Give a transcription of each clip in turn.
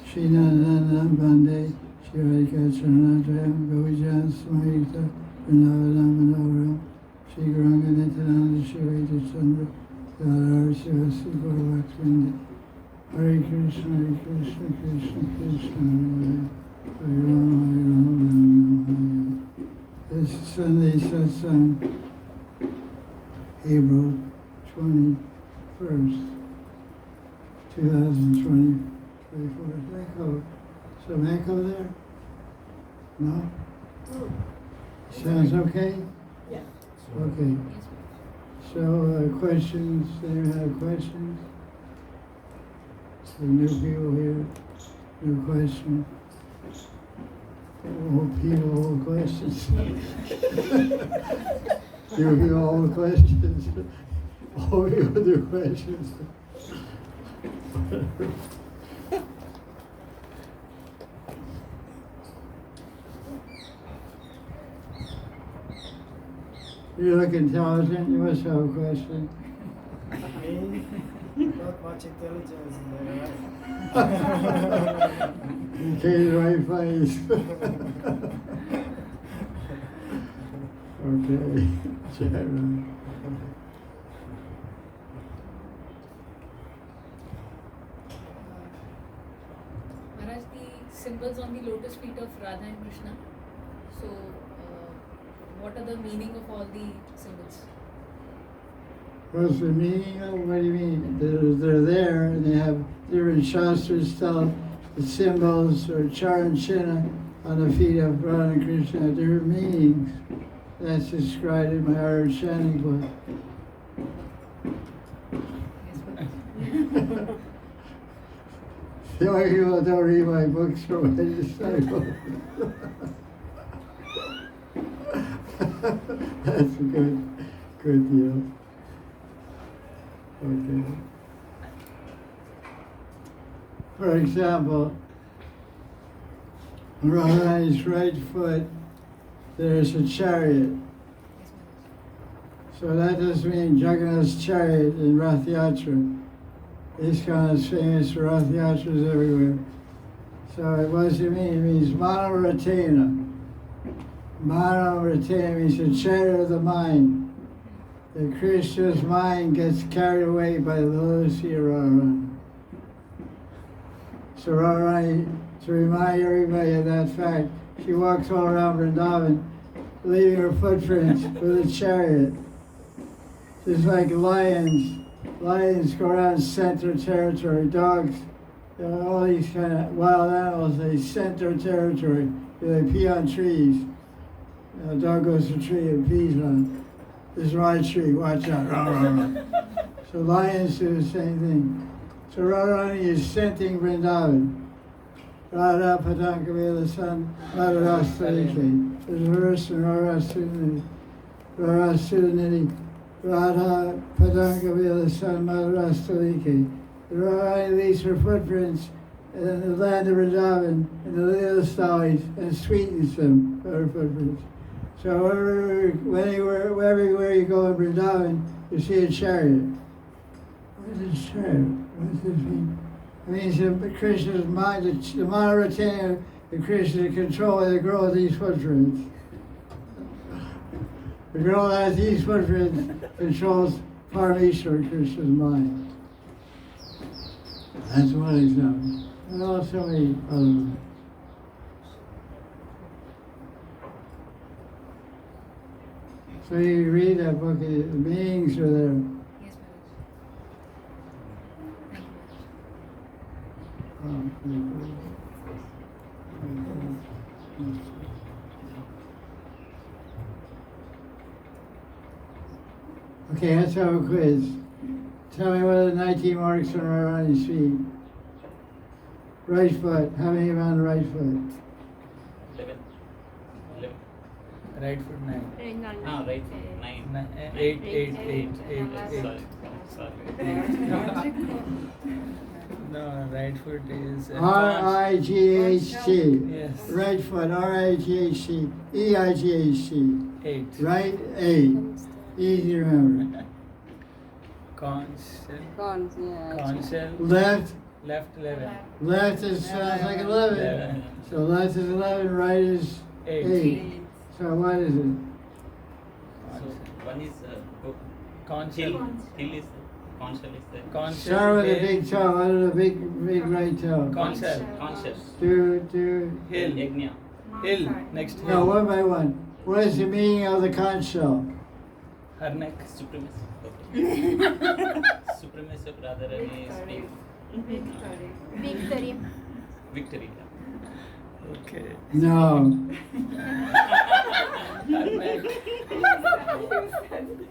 Shinanana Bande, Hari Katha, Gaudiya Vaisnava, Vrindavanam, Shri Ranganitananda, Shri Chandra, Radha Shiva, Sri Gopal. Hare Krishna, Krishna Krishna, Hare Rama, Hare Rama, Rama Rama. This Sunday Satsang, April 21st, 2024. Echo. Some echo there? No? Sounds okay? Yeah. Okay. So questions, they have questions? Some new people here, new question. Old people, old questions. New people, old questions. Old people, new questions. You look intelligent, you must have a question. Not much intelligence in there, You came to the right place. Okay. Maharaj, the symbols on the lotus feet of Radha and Krishna. So, what are the meaning of all the symbols? What's the meaning of? What do you mean? They're there, and they have different shastras tell the symbols or char and china on the feet of Radha and Krishna have different meanings. That's described in my art chanting book. The only people that don't read my books are my disciples. That's a good deal. Okay. For example, on Radharani's right foot, there's a chariot. So that doesn't mean Jagannath's chariot in Rath Yatra. ISKCON is famous for Rath Yatras everywhere. So what does it mean? It means Manoratena. Manoratena means the chariot of the mind. That Krishna's mind gets carried away by the lotus feet of Radharani. So Radharani, to remind everybody of that fact, she walks all around Vrindavan, leaving her footprints with a chariot. Just like lions. Lions go around and scent their territory. Dogs, all these kind of wild animals, they scent their territory. They pee on trees. A dog goes to a tree and pees on it. This is my tree, watch out. So lions do the same thing. So Radharani is scenting Vrindavan. Radha Patanka Vela San Radharastarike. There's a verse in Radharastarike. Radha Patanka Vela San Radharastarike. Radharani leaves her footprints in the land of Vrindavan in the little stallies and sweetens them with her footprints. So everywhere you go in Vrindavan, you see a chariot. What is this chariot? What does this mean? It means that Krishna's mind, the Manoratena of Krishna control the girl with these footprints. The girl that has these footprints controls Parameshwar, Krishna's mind. That's one example. And also many other ones. So you read that book, the meanings are there. Yes, Okay, let's have a quiz. Tell me what are the 19 marks on Radharani's feet. Right foot. How many are on the right foot? 11. Right foot 9. Right foot 9. 8. Sorry. No, right foot is R-I-G-H-T. Yes. Right foot, R-I-G-H-T. E-I-G-H-T. 8. Right, 8. Easy to remember. Conch. Left, Left 11. Left is sounds like 11. 11. So left is 11, right is 8. 8. So what is it? So one is Concha. hill is concha is the Concha. Start with the big toe, under the big right toe. Concha. conscious. Do. Hill. Yajna. Hill. Next hill. No, one by one. What is the meaning of the conch shell? Her neck. Supremacy. Okay. Supremacy of Radharani speak Victory. victory. Okay. No.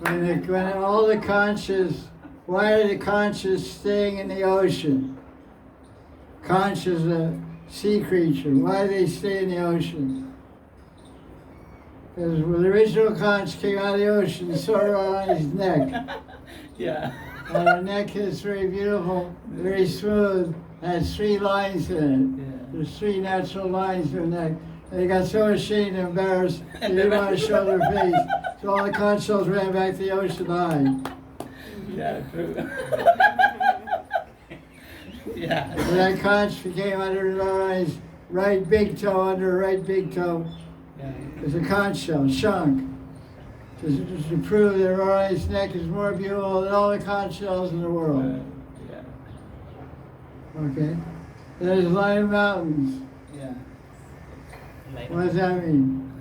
Her neck. When all the conches, why are the conches staying in the ocean? Conch is a sea creature. Why do they stay in the ocean? Because when the original conch came out of the ocean, it sort of on his neck. Yeah. And the neck is very beautiful, very smooth, has 3 lines in it. Yeah. There's 3 natural lines in the neck. And they got so ashamed and embarrassed, they didn't want to show their face. So all the conch shells ran back to the ocean to hide. Yeah, true. Yeah. And that conch became under Narayana's right big toe, under her right big toe. Yeah. There's a conch shell, shank. To prove that Narayana's neck is more beautiful than all the conch shells in the world. Yeah. Okay? There's line of mountains. Yeah. Like What does that mean?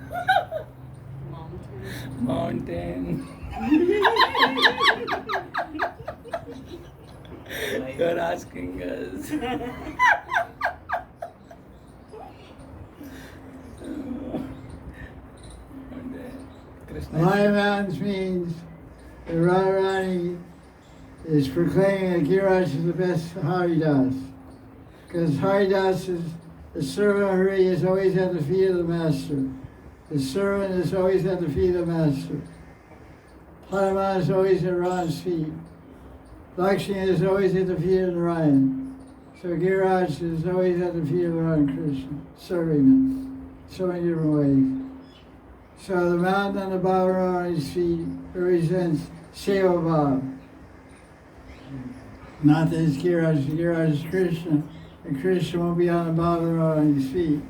Mountain. like You're asking us. Krishna. Line of mountains means that Radharani is proclaiming that Giriraj is the best Haridas. Because Haridas is the servant of Hari is always at the feet of the master. The servant is always at the feet of the master. Hanuman is always at Ram's feet. Lakshmi is always at the feet of Narayan. So Giriraj is always at the feet of Radha Krishna, serving him so many different ways. So the mountain on the bottom of his feet represents Seva Bhav. Not that it's Giriraj is Krishna, and Krishna won't be on the bottom of his feet.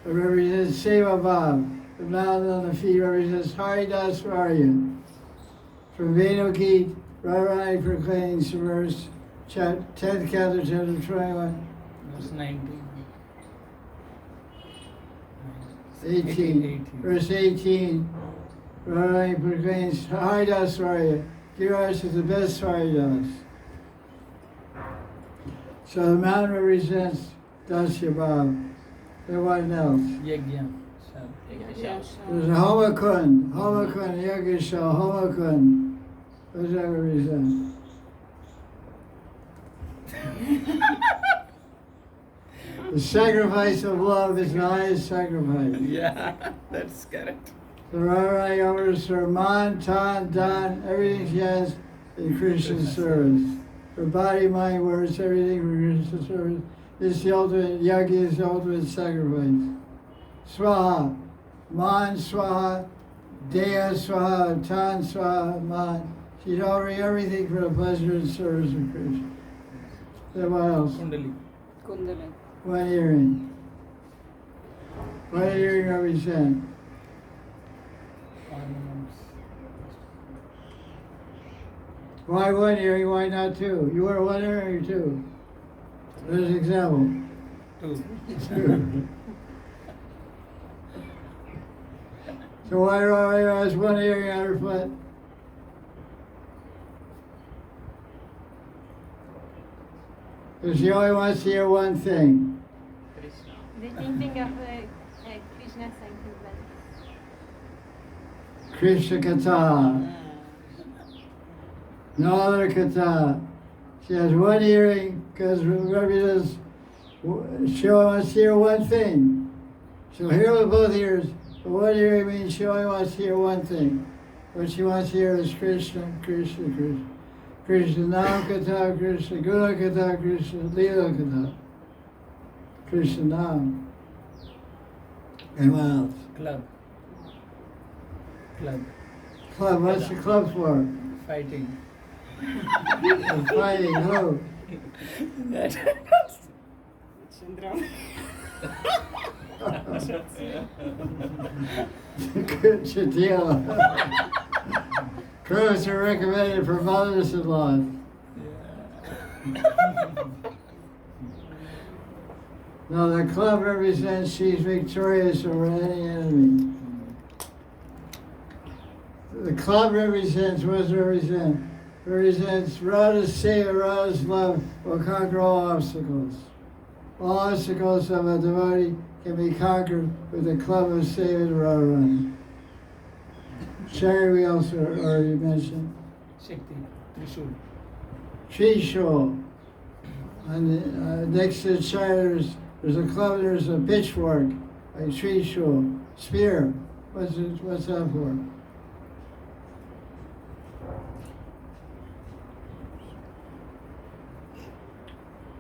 It represents Seva Bhav. The mountain on the feet represents Haridas Varya. From Venugit, Radharani proclaims verse 10th chapter, chapter 21, Verse 19. 18. Verse 18, Radharani proclaims Haridas Varya. Giriraj is the best Haridas. So the mountain represents Dasya Bhav. There wasn't else. Yajna. Yajna. There's a Homakund, Yagasha, Homakund. What does that represent? The sacrifice of love is the highest sacrifice. Yeah, that's correct. The Radharani offers her man, tan, dan, everything she has in Krishna's service. Her body, mind, words, everything for Krishna's service. This is the ultimate, yajna is the ultimate sacrifice. Swaha, man, swaha, deha, swaha, tan, swaha, man. She's offering everything for the pleasure and service of Krishna. Then what else? Kundali. One earring. What earring represent? Ornaments. Why one earring, why not 2? You wear 1 earring or 2? There's an example. 2. So why do I has 1 earring on her foot? Because she only wants to hear one thing. Krishna. The thinking of Krishna sanctified. Krishna Katha. No other Katha. She has 1 earring because represents she only wants to hear one thing. She'll hear with both ears, but 1 earring means she only wants to hear one thing. What she wants to hear is Krishna, Krishna, Krishna. Krishna Nam Katha, Krishna Guna Katha, Krishna Leela Katha. Krishna Nam. And what else? Club. Club. Club, what's the club for? Fighting. For fighting, who? Chandra. Good deal. Clothes are recommended for mothers-in-law. No, the club represents she's victorious over any enemy. The club represents, what does it represent? It represents Radha's seva, Radha's love will conquer all obstacles. All obstacles of a devotee can be conquered with the club of seva and Radharani. Chariot we also already mentioned. Shakti, Trishul. Trishul. And next to the chariot there's a club, there's a pitchfork, a trishul, spear. What's that for?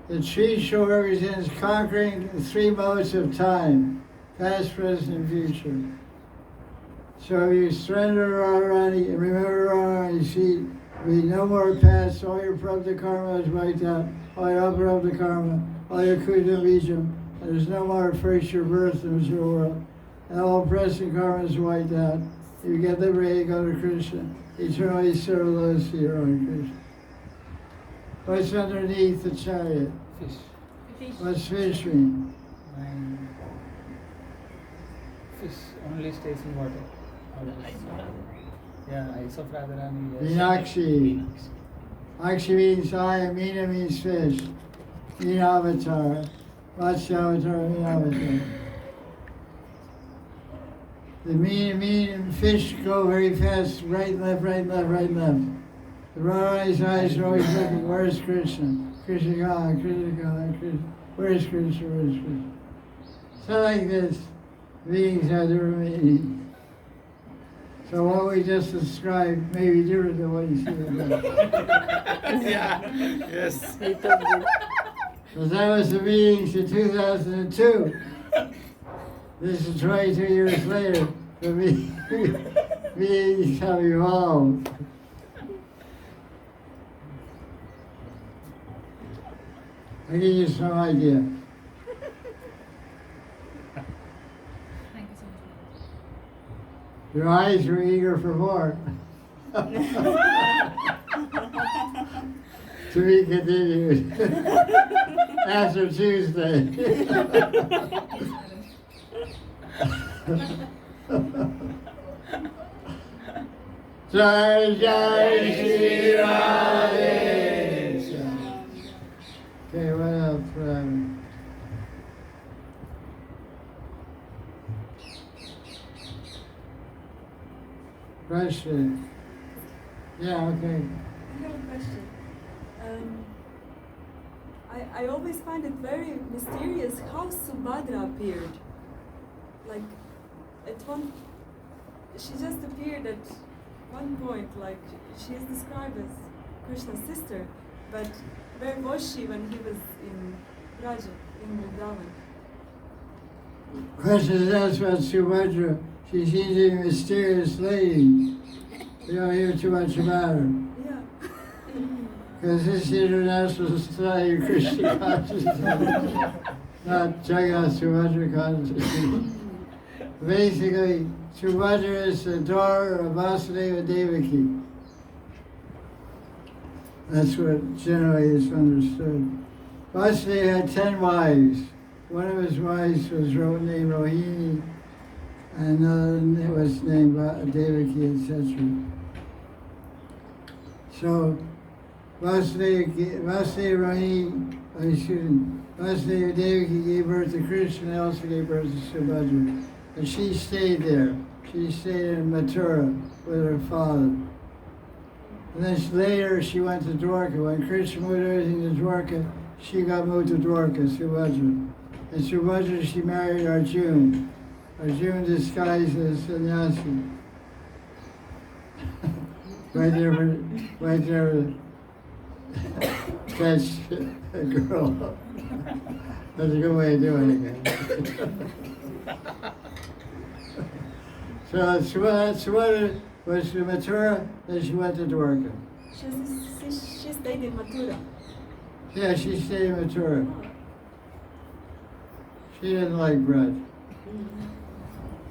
The trishul represents conquering the three modes of time, past, present, and future. So if you surrender Radharani and remember Radharani's feet, there'll be no more past, all your prabdha karma is wiped out, all your aprabdha karma, all your kudam bijam, and there's no more future birth in the material world. And all present karma is wiped out. You get liberated, go to Krishna, eternally serve those feet on Krishna. What's underneath the chariot? Fish. What's fish mean? And fish only stays in water. The eyes of Radha. Yeah, eyes of Radharani. Yes. Meenakshi. Akshi means eye, and Meena means fish. Meena avatar. Vatsya avatar, Meena avatar. The mean and fish go very fast, right, left, right, left, right, left. The Radharani's eyes are always looking, where's Krishna? Krishna God, Krishna God, Krishna. Where's Krishna, where's Krishna? So like this, beings have different meanings. So what we just described may be different than what you see above. Yeah, yes. So that was the meetings in 2002. This is 22 years later. The meetings have evolved. I give you some idea. Thank you so much. Your eyes were eager for more. To be continued after Tuesday. Jaya Jaya Sri Radhe. Okay, what else? Question. Yeah, okay. I have a question. I always find it very mysterious how Subhadra appeared. Like, at one, she just appeared at one point, like, she is described as Krishna's sister, but where was she when he was in Raja, in Vrindavan? Question is asked about Subhadra. She seems to be a mysterious lady. We don't hear too much about her. Yeah. Because this is the International Society of Krishna Consciousness, not Jagannath Subhadra Consciousness. Basically, Subhadra is the daughter of Vasudeva Devaki. That's what generally is understood. Vasudeva had 10 wives. One of his wives was named Rohini, and another was named Devaki, etc. So Vasudeva Devaki gave birth to Krishna and also gave birth to Subhadra. And she stayed there. She stayed in Mathura with her father. And then later she went to Dwarka. When Krishna moved everything to Dwarka, she got moved to Dwarka, Subhadra. And Subhadra, she married Arjuna. Arjuna disguised as sannyasi. Right there to catch a girl. That's a good way of doing it. So Subhadra was to Mathura, then she went to Dwarka. She stayed in Mathura. Yeah, she stayed in Mathura. She didn't like bread.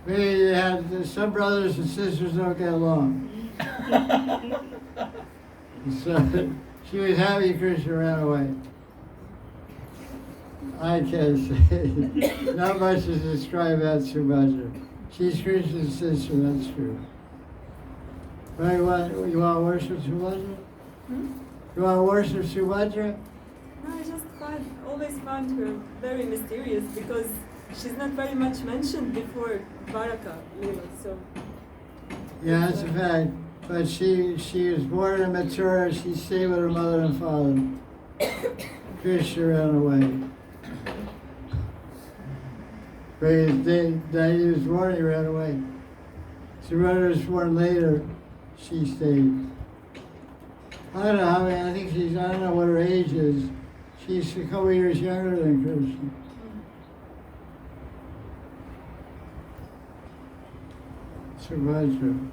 We had some brothers and sisters don't get along. So she was happy Krishna ran away. I can't say. Not much to describe about Subhadra. She's Krishna's sister, that's true. But you want to worship Subhadra? You want to worship Subhadra? No, I just always found her very mysterious because she's not very much mentioned before Dwaraka Leela, so. Yeah, that's a fact. But she was born in Mathura. She stayed with her mother and father. Krishna ran away. Because he was born, he ran away. Subhadra was born later. She stayed. I don't know how many, I think she's, I don't know what her age is. She's a couple years younger than Krishna. Subhadra.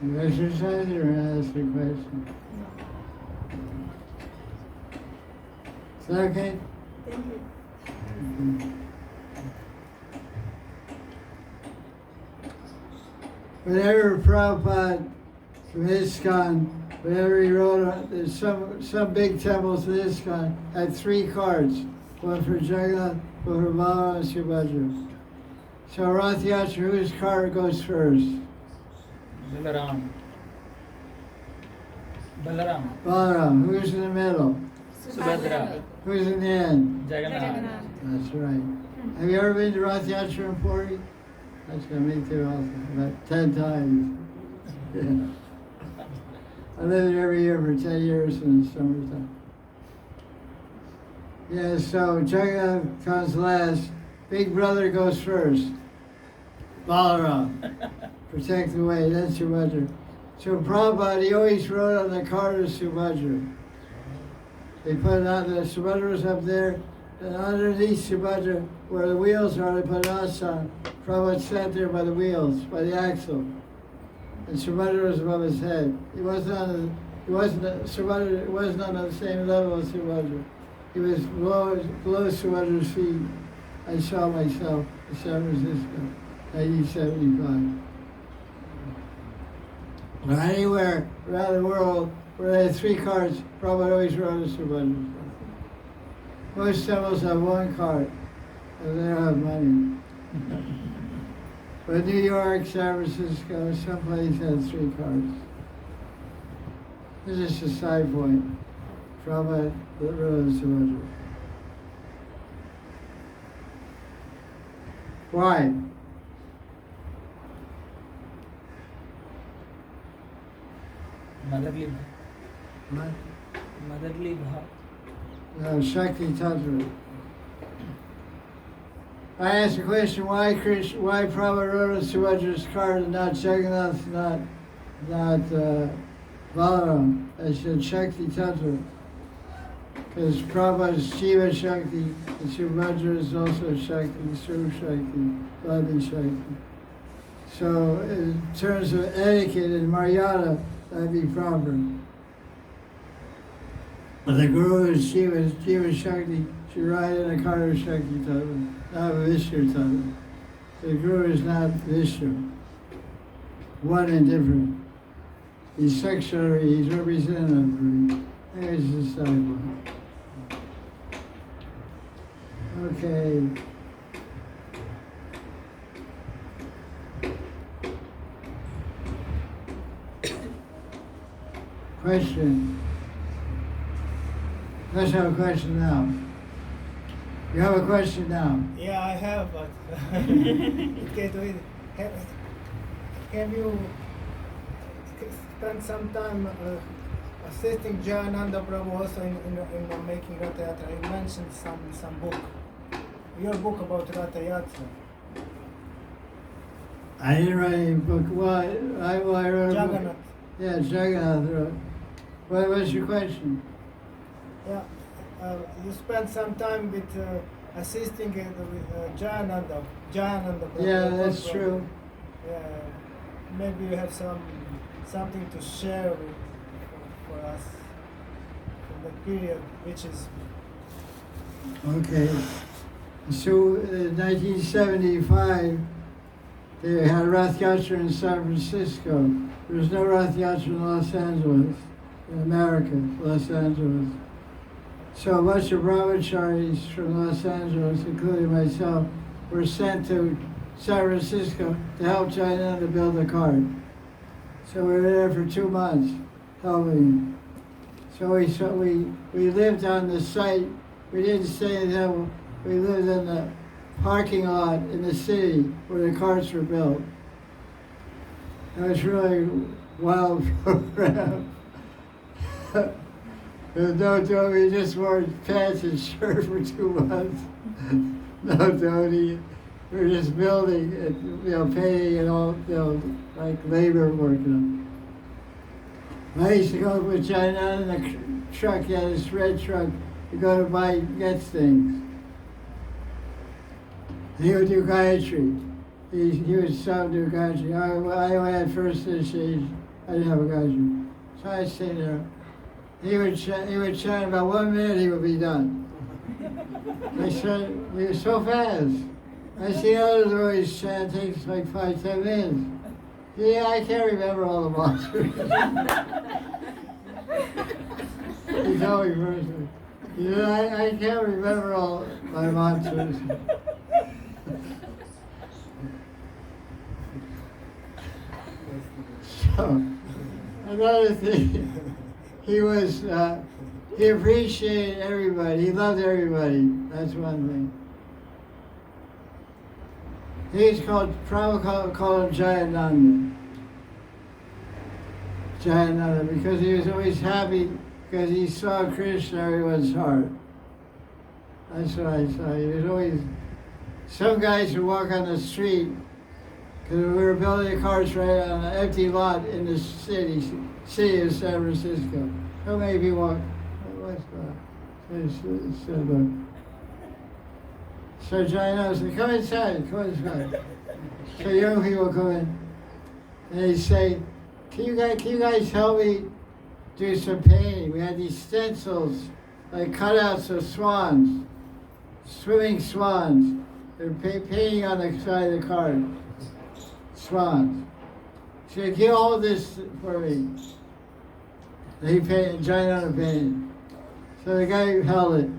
You exercise or ask a question? Is that okay? Thank you. Whenever Prabhupada from ISKCON, whenever he wrote, there's some big temples in ISKCON had 3 cards, one for Jagannath, one for Balaram, and Subhadra. So Rath Yatra, whose card goes first? Balaram. Balaram. Balaram. Who's in the middle? Subhadra. Who's in the end? Jagannath. That's right. Have you ever been to Rath Yatra in Puri? That's going to me too also, about 10 times. Yeah. I live there every year for 10 years in the summertime. Yeah, so Jagannath comes last. Big brother goes first. Balaram. Protect the way, that's Subhadra. So Prabhupada, he always wrote on the card of Subhadra. They put it on, the Subhadra was up there, and underneath Subhadra, where the wheels are, they put an asana. Prabhupada sat there by the wheels, by the axle. And Subhadra was above his head. Subhadra wasn't on the same level as Subhadra. He was below Subhadra's feet. I saw myself in San Francisco, 1975. Or anywhere around the world where they had 3 cards, Prabhupada always wrote a Subhadra. Most temples have 1 card, and they don't have money. But New York, San Francisco, some place has 3 cards. This is just a side point. Prabhupada wrote a Subhadra. Why? Motherly. What? Motherly bhav. Shakti Tattva. I asked the question, why Prabhupada wrote a Subhadra's card and not Jagannath, not Balaram? I said Shakti Tattva. Because Prabhupada's Shiva Shakti, and Subhadra is also Shakti, Suru Shakti, Bhakti Shakti. So in terms of etiquette and Maryada, that'd be proper. But the Guru is Shiva Shakti, should ride in a car of Shakti Tattva, not a Vishnu Tattva. The Guru is not Vishnu. One and different. He's secondary, he's representative. There's the side one. Okay. Question. Let's have a question now. You have a question now. Yeah, I have, but it get with. Have you spent some time assisting Jayananda Prabhu also in making Ratha Yatra? You mentioned some book. Your book about Ratha Yatra. I didn't write any book. Well, I wrote a book. Jagannath. Yeah, Jagannath wrote. What was your question? Yeah, you spent some time with assisting with Jayananda Prabhu. Yeah, that's true. maybe you have something to share for us from that period, which is Okay. So in 1975, they had Rath Yatra in San Francisco. There was no Rath Yatra in Los Angeles, in America, Los Angeles. So a bunch of brahmacharis from Los Angeles, including myself, were sent to San Francisco to help China to build a cart. So we were there for 2 months helping. So we lived on the site. We didn't stay in them. We lived in the parking lot in the city where the carts were built. It was really wild program. We just wore pants and shirt for 2 months. No dhoti. We were just building, and, painting and all, like labor working. I used to go with China in a truck. He had this red truck. To go to get things. He would do Gayatri. He would stop do Gayatri. I only had first initiation. I didn't have a Gayatri. So I stayed there. He would chant about 1 minute, he would be done. I said, he was so fast. I see others always chant, takes like 5-10 minutes. Yeah, I can't remember all the mantras. He told me personally. I can't remember all my mantras. So, another thing, he appreciated everybody. He loved everybody. That's one thing. He's probably called him Jayananda. Jayananda, because he was always happy because he saw Krishna in everyone's heart. That's what I saw. He was always, some guys would walk on the street, because we were building the carts right on an empty lot in the city of San Francisco. So many people walk, what's that? So Jayananda said, come inside. So young people come in, and they say, can you guys help me do some painting? We had these stencils, like cutouts of swans, swimming swans. They're painting on the side of the cart. Swans. She said, can you hold this for me? And he painted, Jayananda painted. So the guy held it.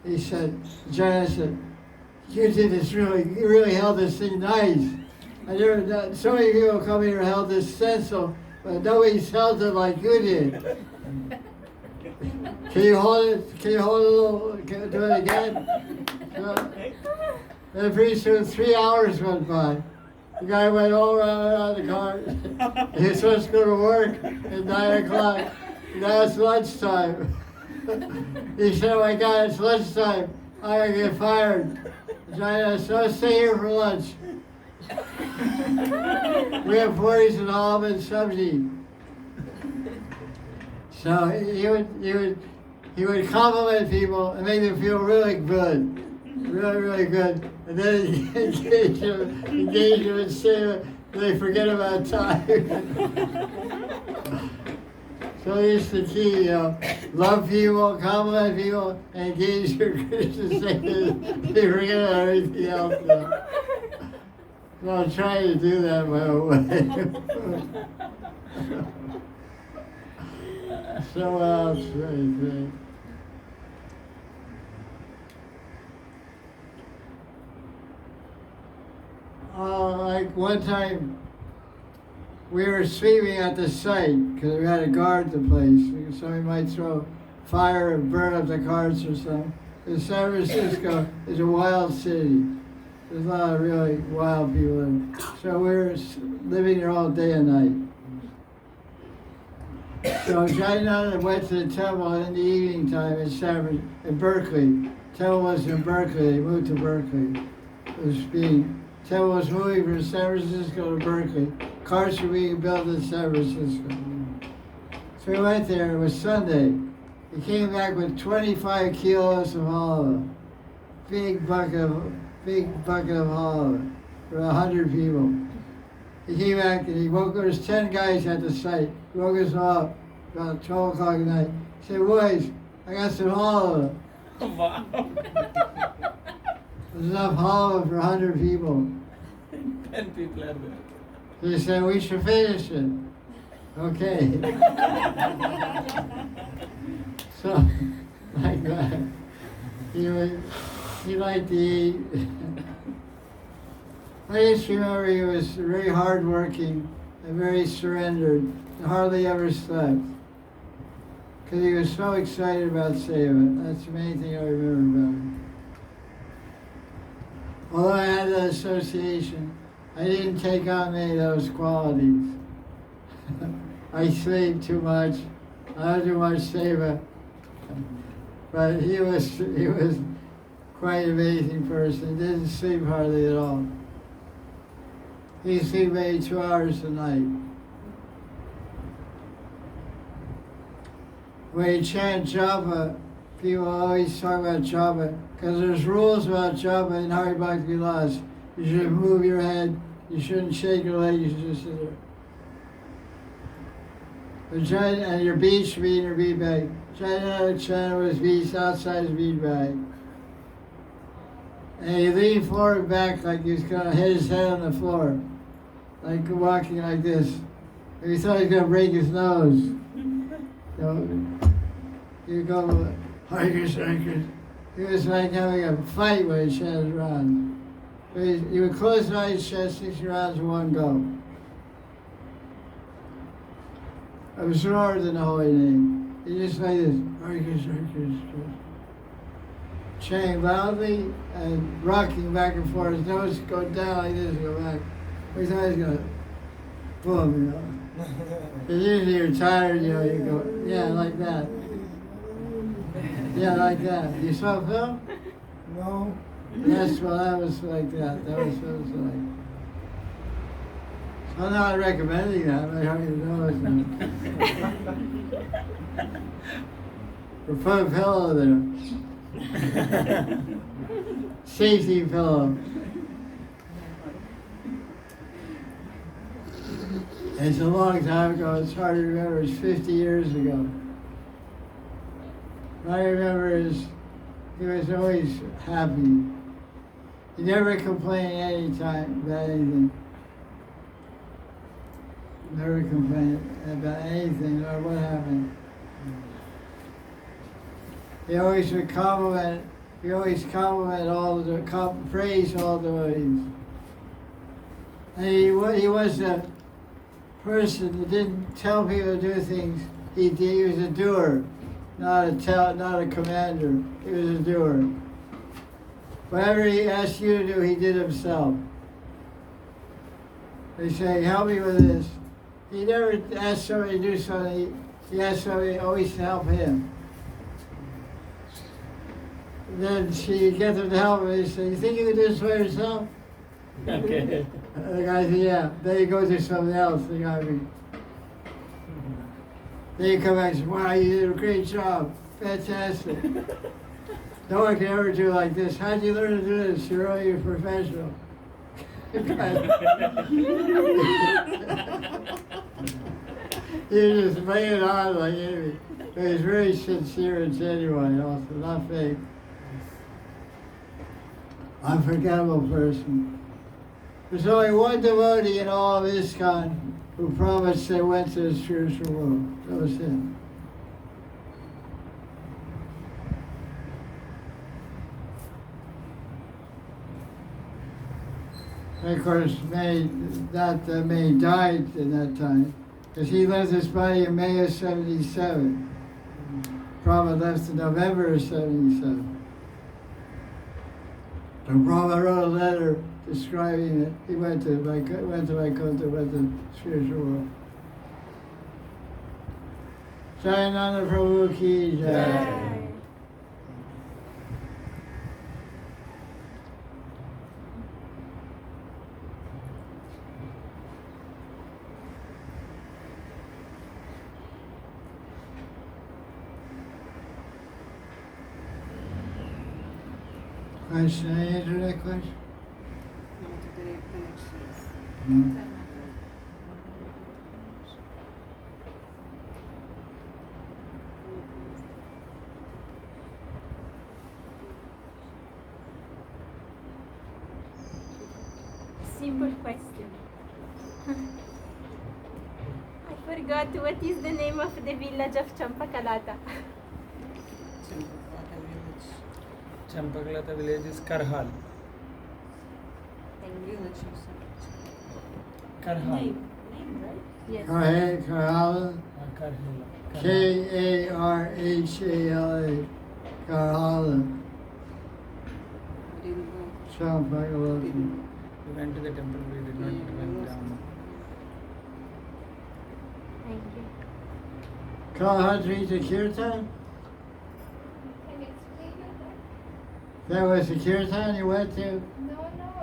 He said, Jayananda said, you did this you really held this thing nice. I never, so many people come here and held this stencil, but nobody's held it like you did. Can you hold it? Can you hold it a little? Can you do it again? So, and pretty soon 3 hours went by. The guy went all around the car. He was supposed to go to work at 9 o'clock. Now it's lunchtime. He said, oh my God, it's lunchtime. I'm going to get fired. So stay here for lunch. We have puris and almond sabji. So he would compliment people and make them feel really good. Really good. And then engage them and say they forget about time. So here's the key, love people, compliment people, and engage your Krishna status. They forget about everything else. So I'm trying to do that my own way. So else, right. Like one time, we were sweeping at the site because we had to guard the place because somebody might throw fire and burn up the carts or something. Because San Francisco is a wild city. There's a lot of really wild people in it. So we were living there all day and night. So Jayananda went to the temple in the evening time in Berkeley. Temple was in Berkeley. They moved to Berkeley. Temple was moving from San Francisco to Berkeley. Carts were being built in San Francisco. So we went there. It was Sunday. He came back with 25 kilos of olive. Big bucket of olive for 100 people. He came back and he woke, there was 10 guys at the site. He woke us all up about 12 o'clock at night. He said, boys, I got some halva. Wow. There's enough halva for 100 people. 10 people are there. He said, we should finish it. Okay. So, like that. He liked to eat. I just remember he was very hardworking and very surrendered and hardly ever slept. Because he was so excited about Seva. That's the main thing I remember about him. Although I had that association, I didn't take on many of those qualities. I sleep too much. I don't do much Seva. But he was quite an amazing person. He didn't sleep hardly at all. He sleep maybe 2 hours a night. When you chant japa, people always talk about japa, because there's rules about japa in Hari Bhakti Vilas. You shouldn't move your head, you shouldn't shake your leg, you should just sit there. And your bead should be in your bead bag. Try not to chant with his beads outside his bead bag. And he leaned forward back like he was going to hit his head on the floor, like walking like this. And he thought he was going to break his nose. You go, Hare Krishna, Hare Krishna. He was like having a fight when he chanted rounds. But he would close his eyes, chant 60 rounds in one go. Absorbed in the holy name. He just like this, Hare Krishna, Hare Krishna. Chanting loudly and rocking back and forth. His nose go down like this, go back. Every time he's going, boom, you know. Because usually you're tired, you know, you go, yeah, like that. Yeah, like that. You saw film? No. Yes, well, that was like that. That was what it was like. So I'm not recommending that, but I hope you know it's not. Or put a pillow there. Safety pillow. It's a long time ago. It's hard to remember. It's 50 years ago. What I remember is he was always happy. He never complained any time about anything. Never complained about anything or what happened. He always would compliment. He always complimented all the praise all the devotees. And he was a person that didn't tell people to do things. He was a doer, not a commander. He was a doer. Whatever he asked you to do, he did himself. They say, help me with this. He never asked somebody to do something. He asked somebody always to help him. And then she get them to help him. He said, you think you can do this by yourself? Okay. The guy said, yeah. Then you go do something else. The guy Then you come back and say, wow, you did a great job. Fantastic. No one can ever do like this. How'd you learn to do this? You're only a professional. You just lay it on like anything. But he's very sincere and genuine also, not fake. Unforgettable person. There's only one devotee in all of ISKCON who promised they went to the spiritual world. That was him. And of course, many died in that time, because he left his body in May of 77. Prabhupada left in November of 77. So Prabhupada wrote a letter describing it. He went to Vaikuntha, went to the spiritual world. Jayananda Prabhu ki jai. Question? Any internet question? No, today connections. No. simple question. I forgot what is the name of the village of Champakalata. Champakalata village is Karhal. Karhal. Name, right? Yes. Karhala, Karhala. Karhala, Karhala. Champakalata. We went to the temple, we did not went down. Thank you. Kalahari to Kirtan? Can you explain that? That was the Kirtan you went to? No,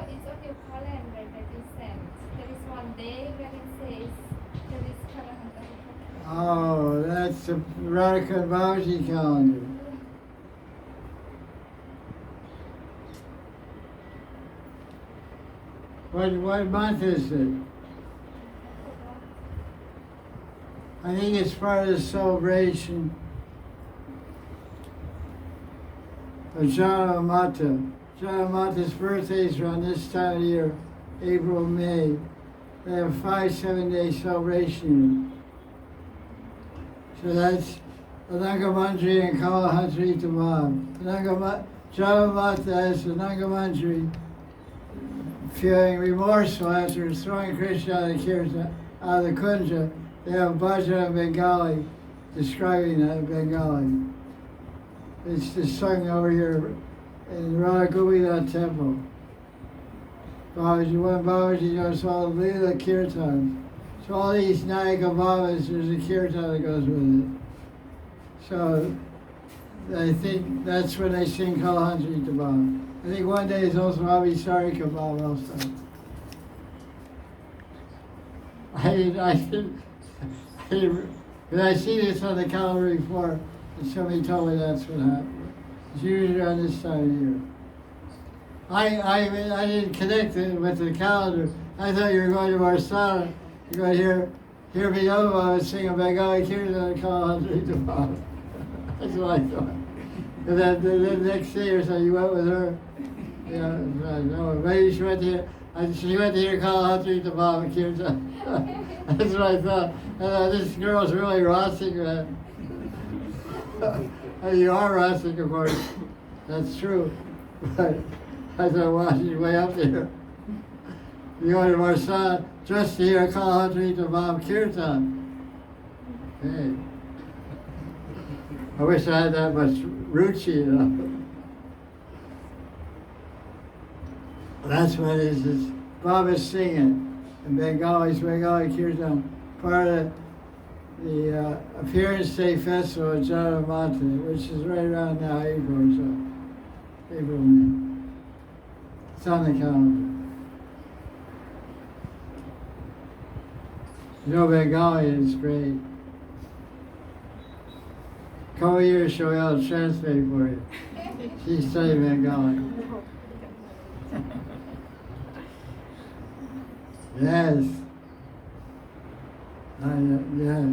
it's on your calendar that you sent. There is one day when it says there is Kalahari. Oh, that's the Radha Kunda Babaji calendar. What month is it? I think it's part of the celebration of Janamata. Janamata's birthdays are on this time of year, April, May. They have a 5-7 day celebration. So that's Anangamandri and Kalahantri Tamam. Janamata is Anangamandri feeling remorseful after throwing Krishna out of the Kunja. They have a bhajan in Bengali describing that in Bengali. It's just sung over here in Radha Kunda temple. Babaji knows all the Leela Kirtan. So all these Nayaka Bhavas, there's a Kirtan that goes with it. So I think that's when they sing Kalahantri Tabam. I think one day is also Abhisari Kabbalah also. Because I see this on the calendar before, and somebody told me that's what happened. It's usually on this time of year. I didn't connect it with the calendar. I thought you were going to Marsala. You're going to hear me over sing a Bengali Kirtan and Kalahantri Tabam. That's what I thought. And then the next day or so, you went with her. Yeah, no, maybe she went to hear Kalahantri Tabam Kirtan. That's what I thought. This girl's really Rasik, man. You are Rasik, of course. That's true. But I thought, wow, she's way up there. You go to Marsala just to hear Kalahantri Tabam Kirtan. Hey. I wish I had that much ruchi, you know. That's what it is. It's Baba's singing. In Bengali Kirtan, part of the Appearance Day Festival at Janamata, which is right around now, April or so. April, May. It's on the calendar. You know Bengali is great. Come here, show you how to translate for you. She's studying Bengali. Yes. Yeah.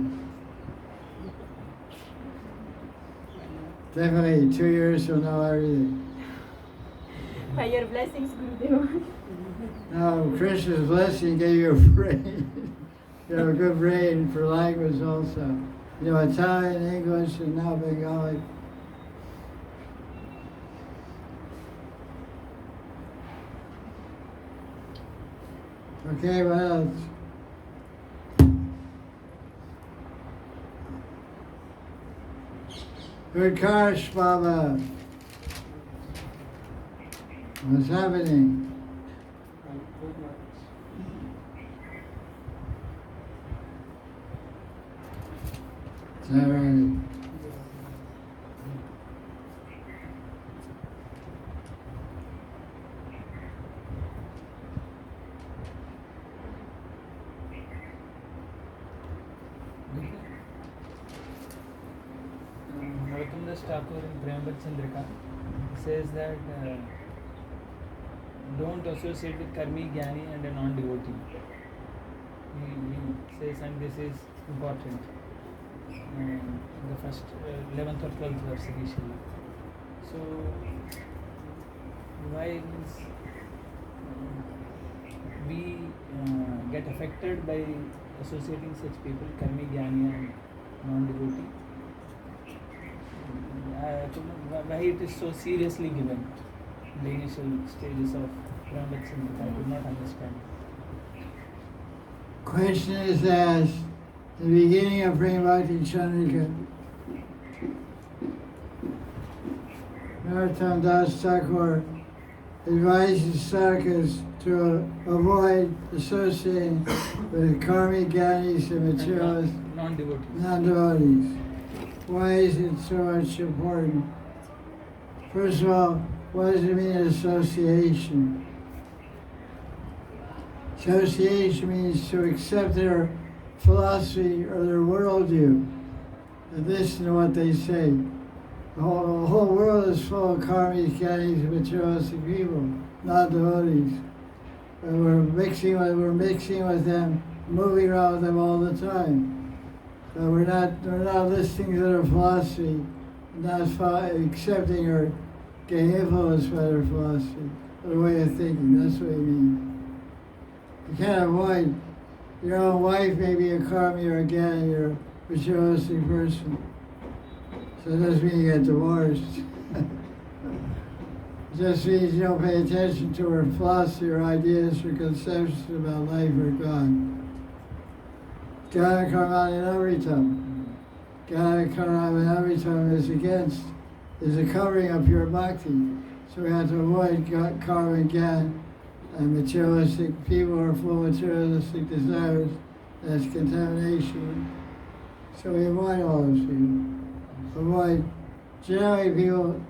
Definitely, 2 years she'll know everything. By your blessings, Gurudev. Now, Krishna's blessing gave you a brain. You have a good brain for language also. You know, Italian, English, and now Bengali. Okay, what else? Good Karsh, Baba. What's happening? Is that right? Naratundas Thakur in Premabhat Chandrika says that don't associate with karmi, jnani and a non-devotee. He says, and this is important. The first 11th or 12th verse initially. So why we get affected by associating such people, karmi, jnani and non-devotee. I don't know why it is so seriously given in the initial stages of Brahmacharya Samhita. I do not understand. Question is asked at the beginning of Premabhakti Chandrika. Narottam Das Thakur advises sadhakas to avoid associating with karmic jnanis and materialists, Non-devotees. non-devotees. Why is it so much important? First of all, what does it mean association? Association means to accept their philosophy or their worldview and listen to what they say. The whole world is full of karmic jnanis and materialistic people, not devotees. And we're mixing with them, moving around with them all the time. But we're not listening to their philosophy, not accepting or getting influenced by their philosophy, their way of thinking. That's what it means. You can't avoid your own wife, maybe a karmi or a jnani or a materialistic person. So it doesn't mean you get divorced. It just means you don't pay attention to her philosophy or ideas or conceptions about life or God. Jnana karmananavritam. Jnana karmananavritam is a covering of pure bhakti. So we have to avoid karma and jnana and materialistic people who are full of materialistic desires. That's contamination. So we avoid all those people. Avoid generally people.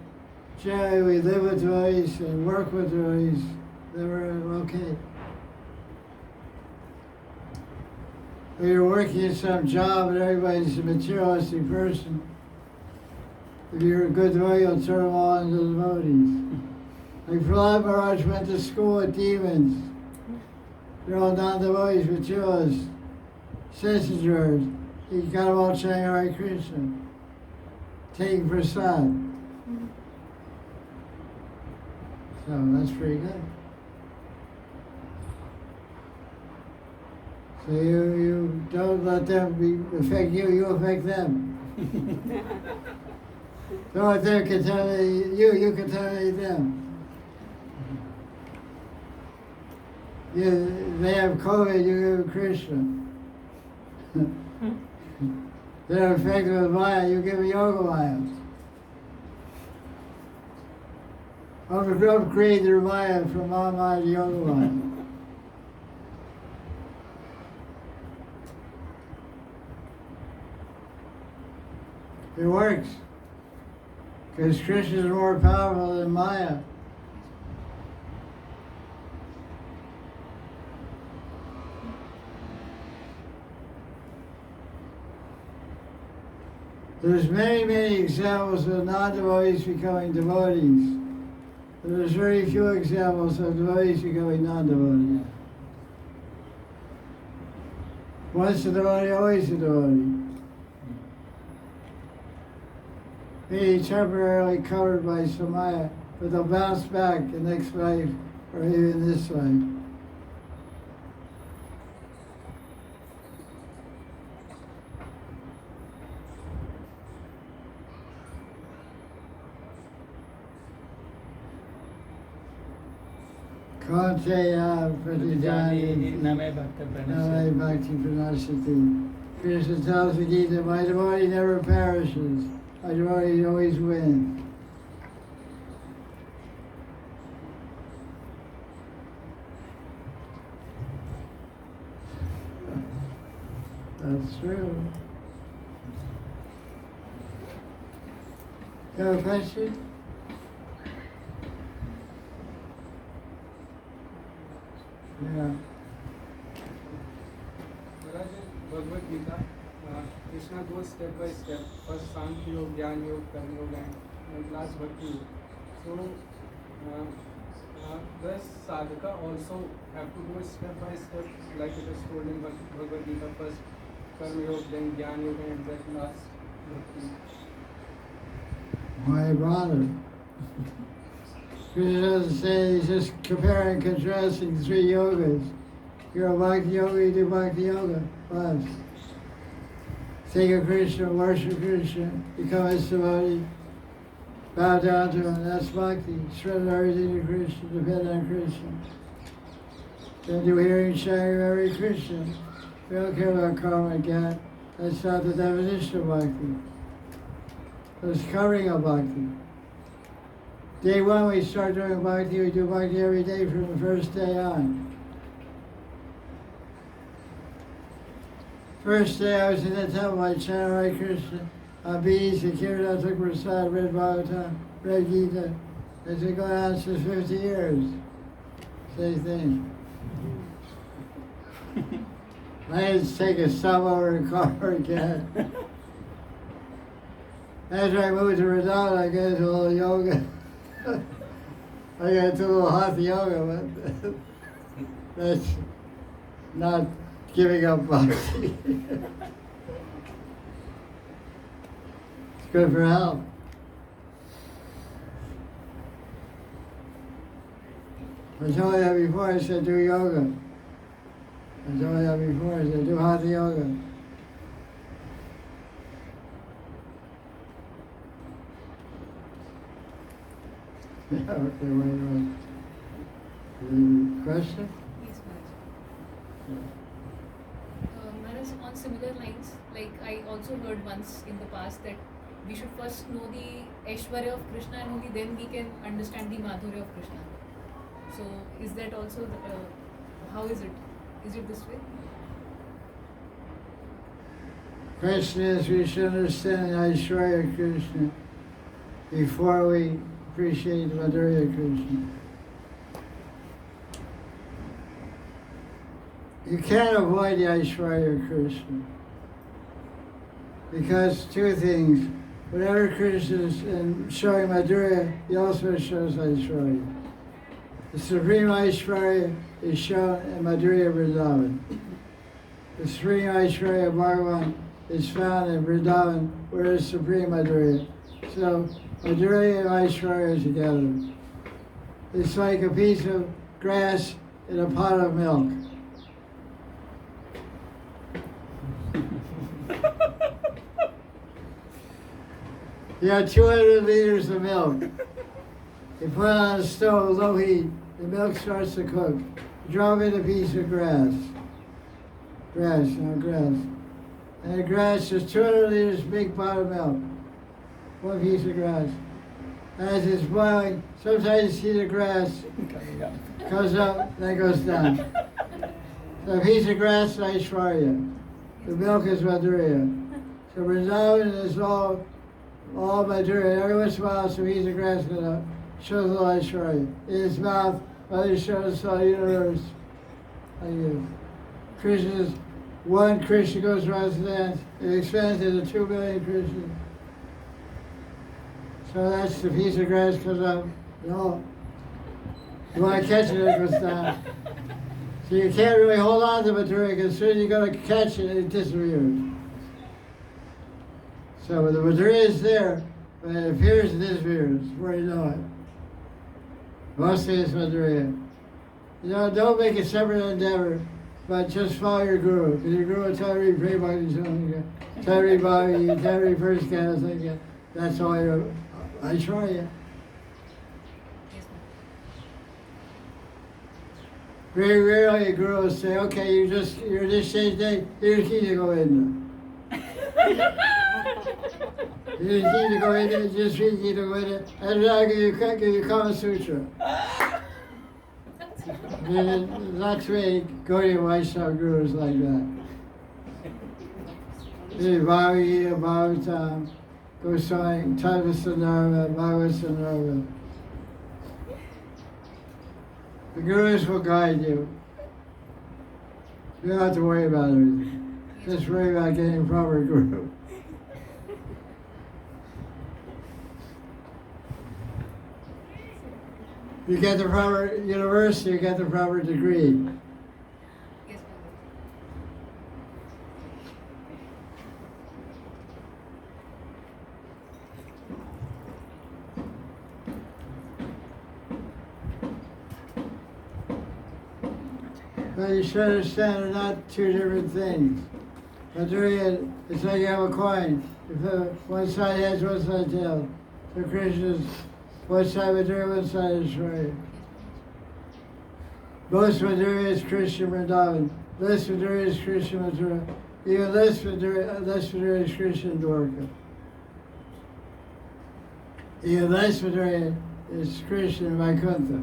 Generally, we live with devotees and work with devotees. They were okay. If you're working at some job and everybody's a materialistic person, if you're a good devotee, you'll turn them all into devotees. Like Prahlad Maharaj went to school with demons. They're all non-devotees, materialists, sense-enjoyers. He got them all chanting Hare Krishna, taking prasad. So that's pretty good. So you don't let them affect you, you affect them. Don't let them contaminate you, you contaminate them. They have COVID, you give Krishna. They're affected with Maya, you give Yoga Maya. Upgrade their Maya from Maya to Yoga Maya. It works. Because Krishna is more powerful than Maya. There's many examples of non-devotees becoming devotees. But there's very few examples of devotees becoming non-devotees. Once a devotee, always a devotee. Maybe temporarily covered by Samaya, but they'll bounce back in next life or even this life. Konteya Pratijani Name Bhakta Name Bhakti Pranashati. Krishna tells the Gita, my devotee never perishes. My devotee always wins. That's true. You have a question? Yeah. Maharaj, in Bhagavad Gita, Krishna goes step by step. First Sankhya Yoga, Jnana Yoga, Karma Yoga, and last Bhakti Yoga. So, does sadhaka also have to go step by step, like it is told in Bhagavad Gita, first Karma Yoga, then Jnana Yoga, and then last Bhakti Yoga? Why bother? Krishna doesn't say, he's just comparing and contrasting three yogas. You're a bhakti yoga, you do bhakti yoga. Plus. Think of Krishna, worship Krishna, become a devotee, bow down to him, that's bhakti. Surrender everything to Krishna, depend on Krishna. Then do hearing, chanting, Hare Krishna. We don't care about karma again. That's not the definition of bhakti. It's covering of bhakti. Day one, we start doing bhakti. We do bhakti every day from the first day on. First day I was in the temple, I chanted Hare Krishna. On beads, the kirtan, took prasad, read Bhagavatam, read Gita. It's been going on since 50 years. Same thing. I had to take a stop over in the car again. After I moved to Radha, I got into a little yoga. I got into a little hatha yoga, but that's not giving up bhakti. It's good for health. I told you that before, I said do yoga. I told you that before, I said do hatha yoga. Yeah, okay, wait. Question? Yes, Maharaj. Maharaj, on similar lines, like I also heard once in the past that we should first know the Aishwarya of Krishna and only then we can understand the Madhurya of Krishna. So is that also, how is it? Is it this way? Question is, we should understand the Aishwarya of Krishna before we appreciate the Madhurya of Krishna. You can't avoid the Aishwarya of Krishna. Because two things. Whenever Krishna is showing Madhurya, he also shows Aishwarya. The Supreme Aishwarya is shown in Madhurya Vrindavan. The Supreme Aishwarya of Bhagavan is found in Vrindavan, where is Supreme Madhurya. So Madhurya and Aishwarya are together. It's like a piece of grass in a pot of milk. You have 200 liters of milk. You put it on a stove, low heat, the milk starts to cook. You drop in a piece of grass. Grass. And the grass is 200 liters, big pot of milk. One piece of grass. As it's boiling, sometimes you see the grass comes up, then goes down. So a piece of grass is Aishwarya. The milk is Madhurya. So Vrindavan is all Madhurya. Every once in a while, some piece of grass goes up, shows a little Aishwarya. In his mouth, Mother shows the whole universe. Like this. Krishna's, one Krishna goes around his dance, it expands into 2 billion Krishnas. So that's the piece of grass comes up. No. You want to catch it, it goes down. So you can't really hold on to Madhurya because as soon as you go to catch it, it disappears. So the Madhurya is there, but it appears and disappears before you know it. Mostly it's Madhurya. You know, don't make a separate endeavor, but just follow your guru. Because your guru will tell you, pray Bhakti Swami, tell you Bhakti, tell you first canto, second canto. That's all you're, Aishwarya. Very rarely a guru will say, okay, you're this stage day, here's Gita Govinda. Here's Gita Govinda, just read Gita Govinda, and then I'll give you Kama Sutra. Not too many Gaudiya Vaisnava gurus like that. There's Bhagavad Gita, Bhagavatam, Goswami, Tattva Sandarbha, Bhagavad Sandarbha. The gurus will guide you. You don't have to worry about everything. Just worry about getting a proper guru. You get the proper university, you get the proper degree. Yes, But you should understand they're not two different things. Madhurya, it's like you have a coin. If one side heads, one side tails. So Krishna's one side Madhurya, one side Aishwarya. Most Madhurya is Krishna Vrindavan. Less Madhurya is Krishna Mathura. Even less Madhurya is Krishna Dwarka. Even less Madhurya is Krishna Vaikuntha.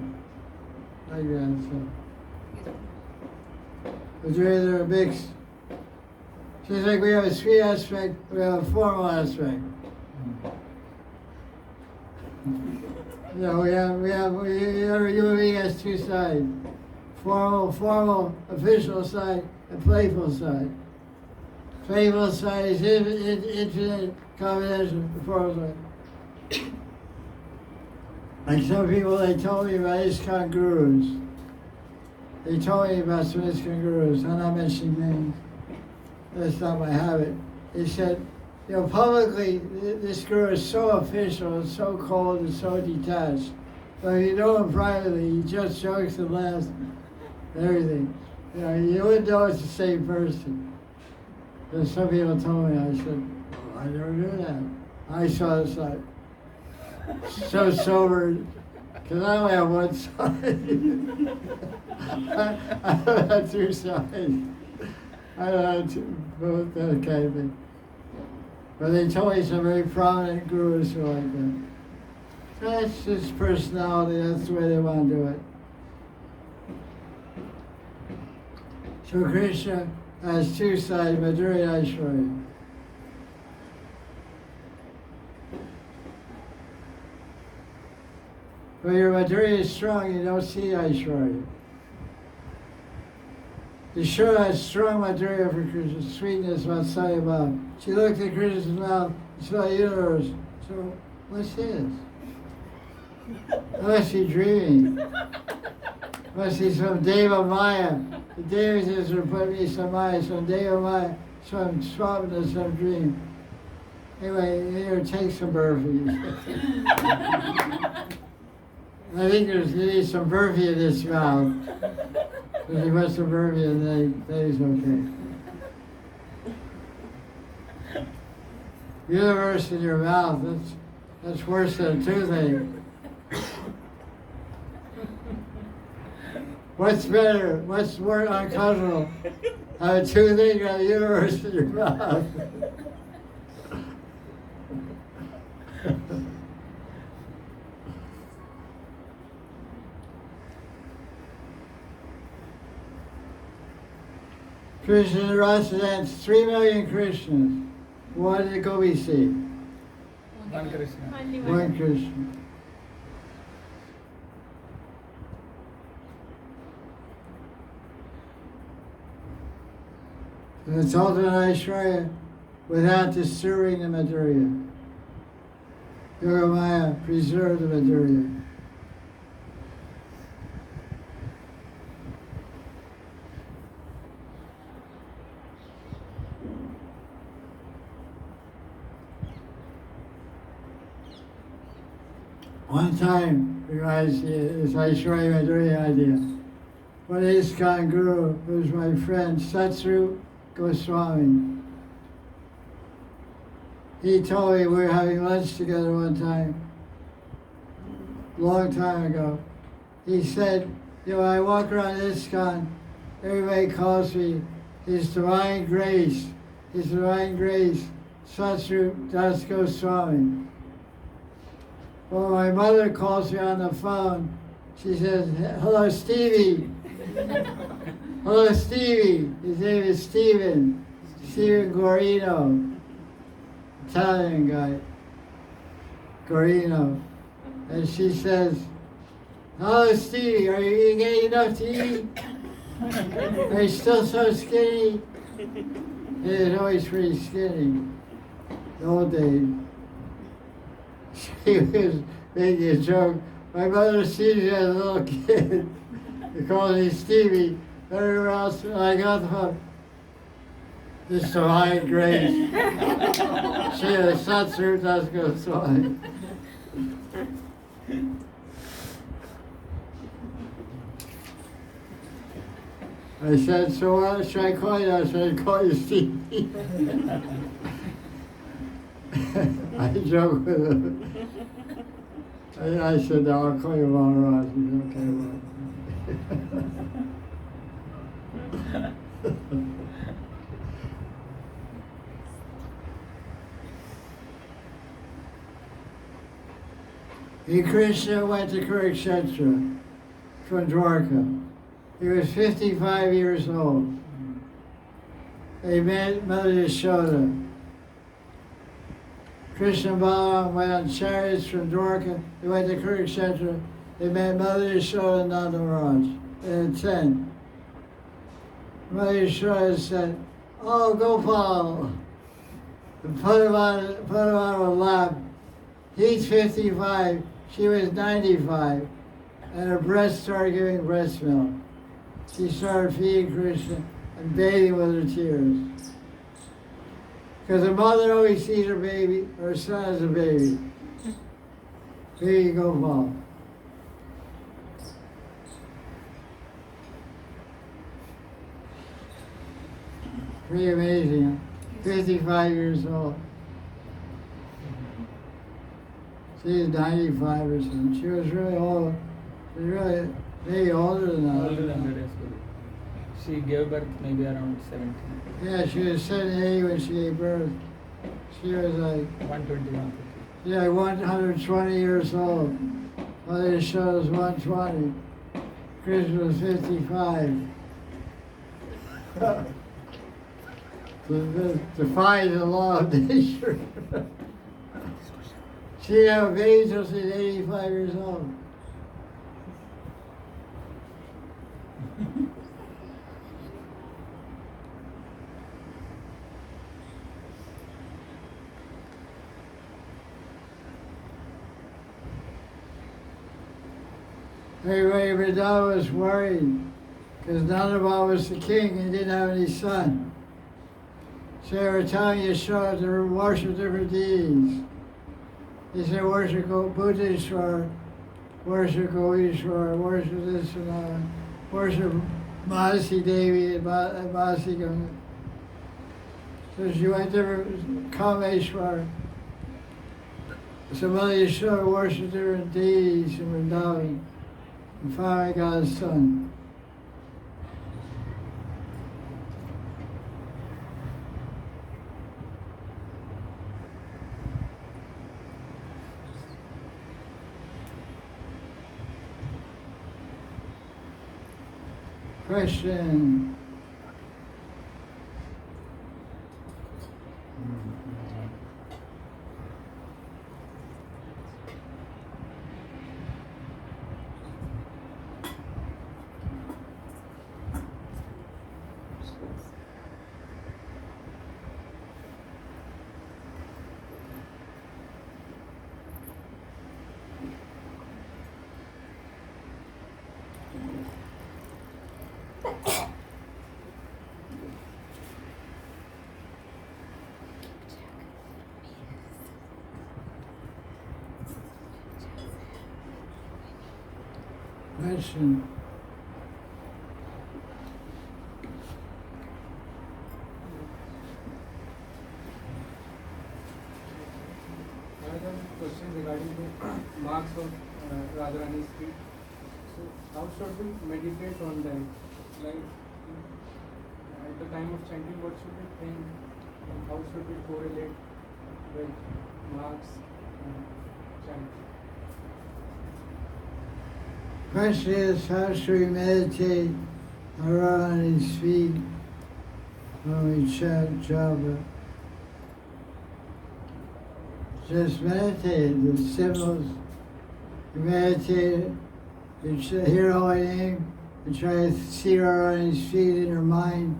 Like that, so. Madhurya, they're a mix. Just like we have a sweet aspect, we have a formal aspect. You know, every human being has two sides. Formal, official side, and playful side. Playful side is infinite, confidential, the formal side. Like some people, they told me about ISKCON gurus. They told me about some ISKCON gurus. I'm not mentioning names. That's not my habit. They said, you know, publicly, this guru is so official, and so cold, and so detached. But if you know him privately, he just jokes and laughs and everything. You know, you wouldn't know it's the same person. And some people told me, I said, oh, I never knew that. I saw this side. So sober, because I only have one side. I don't have two sides. I don't have both that kind of thing. But they told me some very prominent gurus who are like that. So that's just personality, that's the way they want to do it. So Krishna has two sides, Madhurya and Aishwarya. When your Madhurya is strong, you don't see Aishwarya. Yashoda had strong Madhurya for Krishna's sweetness, Vatsalya Bhav. She looked at Krishna's mouth and saw the universe. So, what's this? I must be dreaming. Must be some Deva Maya. The Devas are putting me some Maya, some Deva Maya, some swapna, some dream. Anyway, here, take some burfies. I think you need some burfie in this mouth. If you put some burfie in, then he's okay. Universe in your mouth, that's worse than a toothache. What's better? What's more uncomfortable? Have a toothache or a universe in your mouth? Krishna represents 3 million Krishnas. What did Gopi see? One Krishna. Only One Krishna. And it's ultimate Aishwarya without disturbing the Madhurya. Yogamaya preserved the Madhurya. One time, realized this Aishwarya Madhurya idea. One ISKCON guru, who was my friend, Satsang Goswami. He told me we were having lunch together one time, long time ago. He said, you know, I walk around ISKCON, everybody calls me His Divine Grace, His Divine Grace, Satsang Das Goswami. Well, my mother calls me on the phone. She says, hello, Stevie. Hello, Stevie. His name is Steven Guarino, Italian guy, Guarino. And she says, hello, Stevie, are you getting enough to eat? Are you still so skinny? He was always pretty skinny, the old days. She was making a joke. My mother sees me as a little kid. They call me Stevie. Everywhere else, when I got the phone, this Divine Grace. She has Satsang Das Goswami. I said, so what should I call you? I said, call you Steve. I joke with him. I said, no, I'll call you Maharaj. He said, okay, well. Krishna went to Kurukshetra from Dwarka. He was 55 years old. They met Mother Yashoda. Krishna and Balaram went on chariots from Dwarka. They went to Kurukshetra. They met Mother Yashoda and Nanda Maharaj. They had 10. Mother Yashoda said, oh, Gopal, and put him on her lap. He's 55, she was 95, and her breast started giving breast milk. She started feeding Krishna and bathing with her tears. Because a mother always sees her baby, her son as a baby. Here you go, Paul. Pretty amazing, huh? 55 years old. She's 95 or something. She was really old. She was really maybe older than that. Older than that as well. She gave birth maybe around 70. Yeah, she was 78 when she gave birth. She was like 120, 150. yeah, 120 years old. Mother Yashoda was 120. Krishna was 55. Defies the law of nature. She didn't have a baby until she was 85 years old. Everybody in Vrindavan was worried because Nanda was the king and didn't have any son. So they were telling Yashoda to worship different deities. He said, worship Buddheshwar, worship Gaudishwar, worship this and that, worship Mahasi Devi and Mahasi Ganga. So she went to Kameshwar. So Mother Yashoda worshipped different deities in Vrindavan and finally got a son. Question. Question. I have a question regarding the marks of Radharani's feet. So, how should we meditate on them? Like, at the time of chanting, what should we think? And how should we correlate with marks and chanting? Question is, how should we meditate on his feet when we chant japa? Just meditate, the symbols. You meditate, you hear holy name, and try to see Radharani's feet in your mind.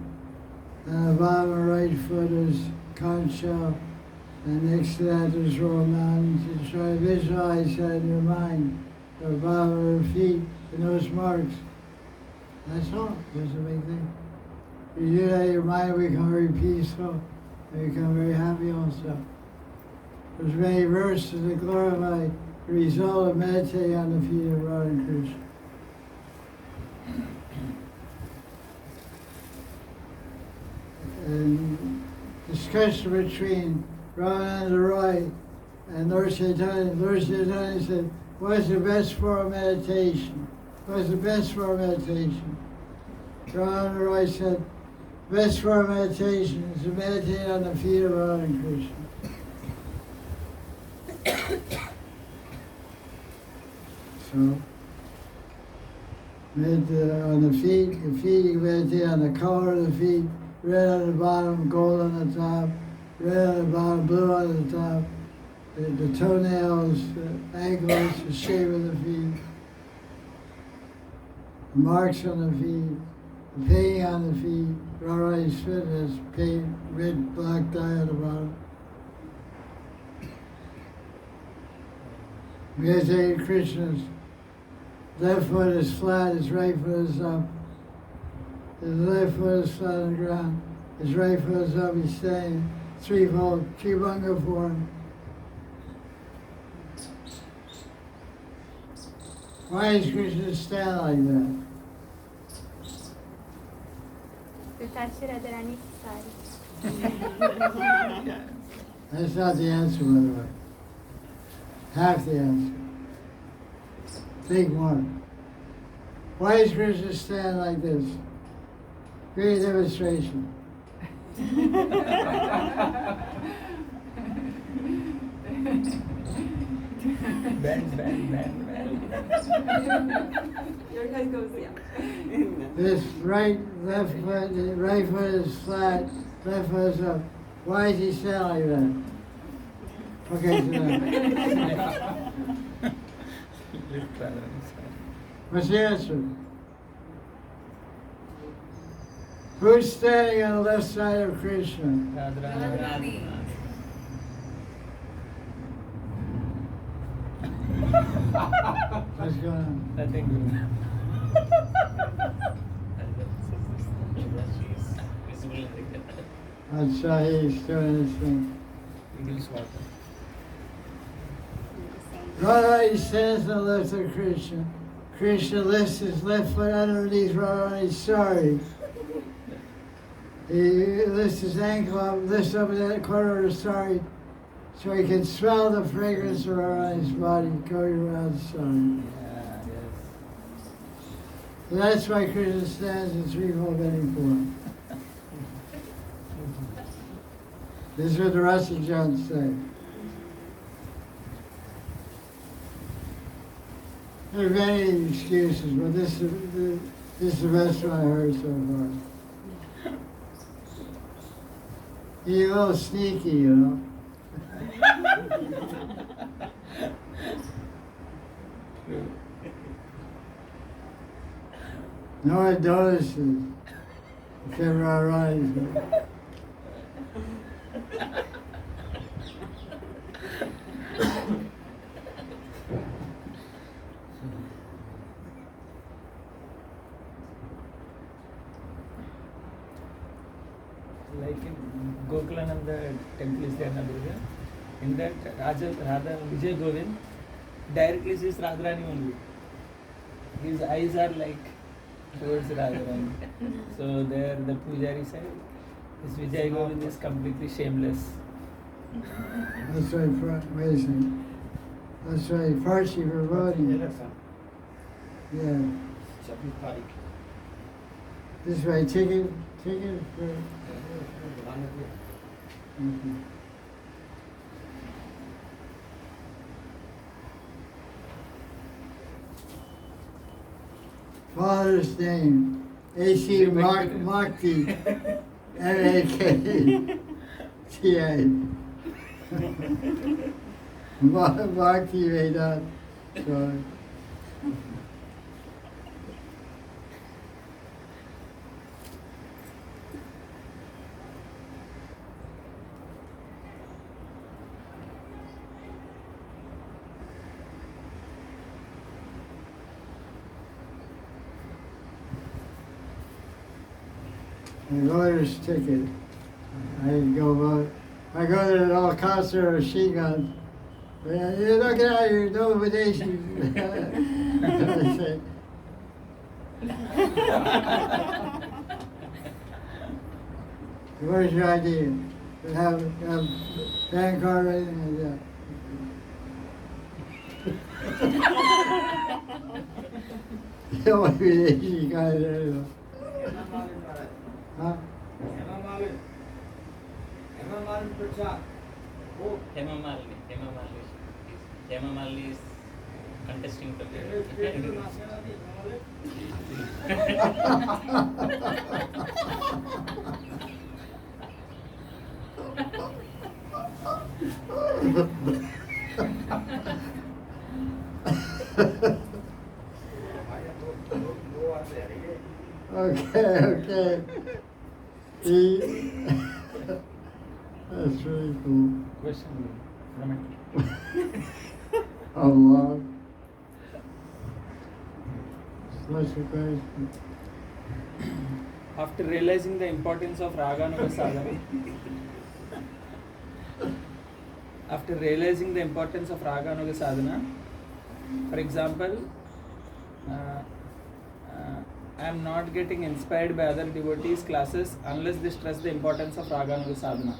And the bottom of the right foot is conch shell, and next to that there's royal mountains. You try to visualize that in your mind. The bottom of her feet and those marks. That's all. That's a big thing. If you do that, your mind will become very peaceful and become very happy also. There's many verses that glorify the result of meditating on the feet of Radha and Krishna. discussion between Ramananda Roy and Lord Chaitanya. Lord Chaitanya said, "What's the best form of meditation? What's the best form of meditation?" Ramananda Roy said, "Best form of meditation is to meditate on the feet of Radha Krishna." So, meditate on the feet. The feet, you meditate on the color of the feet. Red on the bottom, gold on the top. Red on the bottom, blue on the top. The toenails, the ankles, the shape of the feet. The marks on the feet. The painting on the feet. Radharani's foot has paint, red, black dye on the bottom. Meditate Krishna's left foot is flat, his right foot is up. His left foot is flat on the ground. His right foot is up. He's standing threefold, Tribhanga form. Why does Krishna stand like that? To touch Radharani's side. That's not the answer, by the way. Half the answer. Think more. Why does Krishna stand like this? Great demonstration. Bend. Your head goes, yeah. This right foot is flat, left foot is up. Why does he stand like that? Okay, so now, Lift Radharani's side. what's the answer? Who's standing on the left side of Krishna? Radharani. What's going on? Nothing. That's why he's doing this thing. He gives water. Radharani stands on the left of Krishna. Krishna lifts his left foot underneath Radharani's sari. He lifts his ankle up, lifts up in that corner of the sari so he can smell the fragrance of Radharani's body going around the sari. Yeah, So that's why Krishna stands in threefold bending form. This is what the Rasa Jans say. There are many excuses, but this is the best one I heard so far. He's a little sneaky, you know. No one notices. Except Radharani. like in Gokulananda temple is there, Nandurga. In that Radha Vijay Govind directly sees Radharani only. His eyes are like towards Radharani. So there the Pujari said, this Vijay Govind is completely shameless. That's right, wait a second. That's right, Farsi for voting. Yeah. This way, ticket for. Okay. Father's name, A.C. Makti, M-A-K-T-A. Bhakti Vedant. So, the voter's ticket. I go vote. I go to an all concert or machine gun. You're looking at your nomination. I say, What is your idea? Have bank card or anything like that? You want to be the easy guy there, you know. Huh? Hema Malini is contesting for the Okay. That's really cool. Question from it. Allah. What's your question? After realizing the importance of Raganuga sadhana, for example, I am not getting inspired by other devotees' classes unless they stress the importance of Raganuga sadhana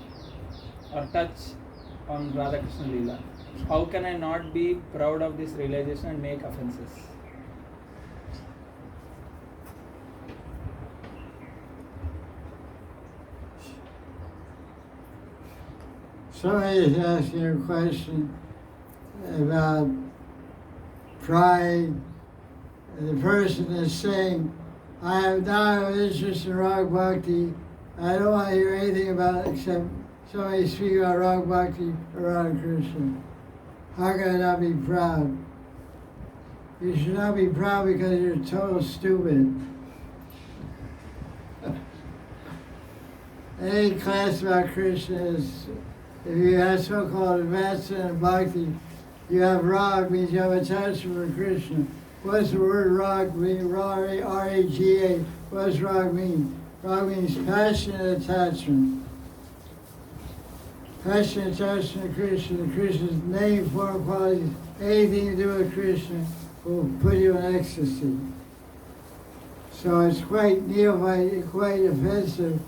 or touch on Radha Krishna Leela. How can I not be proud of this realization and make offenses? Somebody is asking a question about pride. And the person is saying, I have now an interest in Rag Bhakti. I don't want to hear anything about it except somebody speak about Rag Bhakti or Radha Krishna. How can I not be proud? You should not be proud because you're total stupid. Any class about Krishna is, if you have so-called advancement in Bhakti, you have Rag, means you have attachment for Krishna. What's the word Rag mean? R-A-G-A. What does Rag mean? Rag means passionate attachment. Passionate attachment to Krishna. Krishna's name, form, qualities, anything to do with Krishna will put you in ecstasy. So it's quite neophyte, quite offensive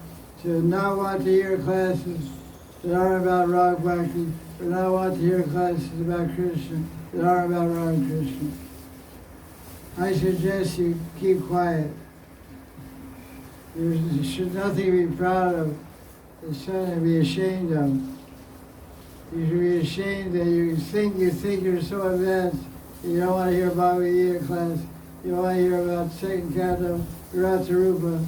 to not want to hear classes that aren't about Rag Bhakti, or not want to hear classes about Krishna that aren't about Radha Krishna. I suggest you keep quiet. There should nothing to be proud of. There's something to be ashamed of. You should be ashamed that you think you're so advanced that you don't want to hear Bhagavad Gita class. You don't want to hear about second canto, Rata Rupa.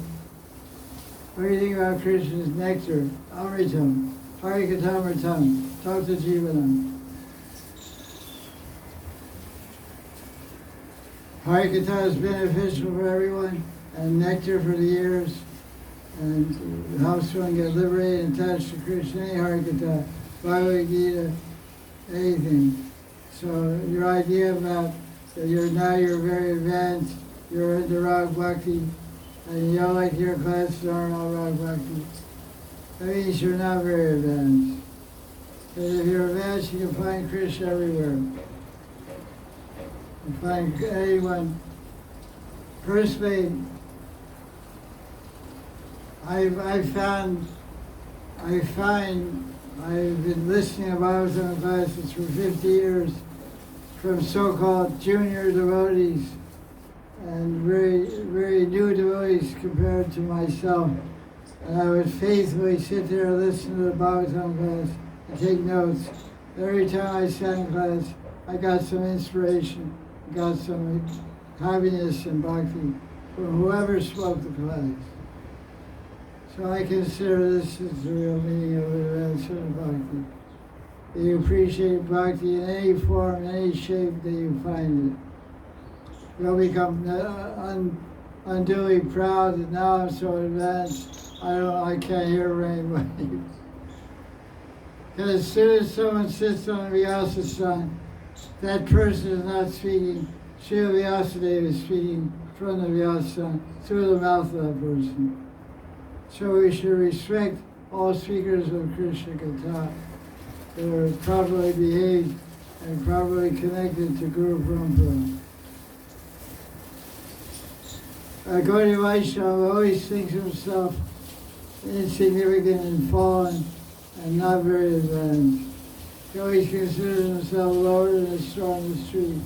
What do you think about Krishna's nectar, Amritam, Hari Katha Amritam, talk to Jivanam. Hari Katha is beneficial for everyone, and nectar for the ears, and helps one get liberated and attached to Krishna. Any Hari Katha, Bhagavad Gita, anything. So your idea about that you're very advanced, you're into Rag Bhakti, and you don't like your classes aren't all Rag Bhakti. That means you're not very advanced. Because if you're advanced, you can find Krishna everywhere. You find anyone. Personally, I've been listening to Bhagavatam classes for 50 years from so-called junior devotees and very new devotees compared to myself. And I would faithfully sit there and listen to the Bhagavatam class and take notes. Every time I sat in class, I got some inspiration, got some happiness and bhakti from whoever spoke the class. So I consider this is the real meaning of advancement bhakti. That you appreciate bhakti in any form, in any shape that you find it. You don't become unduly proud that now I'm so advanced, I can't hear anybody. Because as soon as someone sits on the Vyasa-san, that person is not speaking. Srila Vyasadeva is speaking from the Vyasa-san through the mouth of that person. So we should respect all speakers of Krishna Katha that are properly behaved and properly connected to Guru Parampara. Gaudiya Vaisnava always thinks of himself insignificant and fallen and not very advanced. He always considers himself lower than the straw on the street.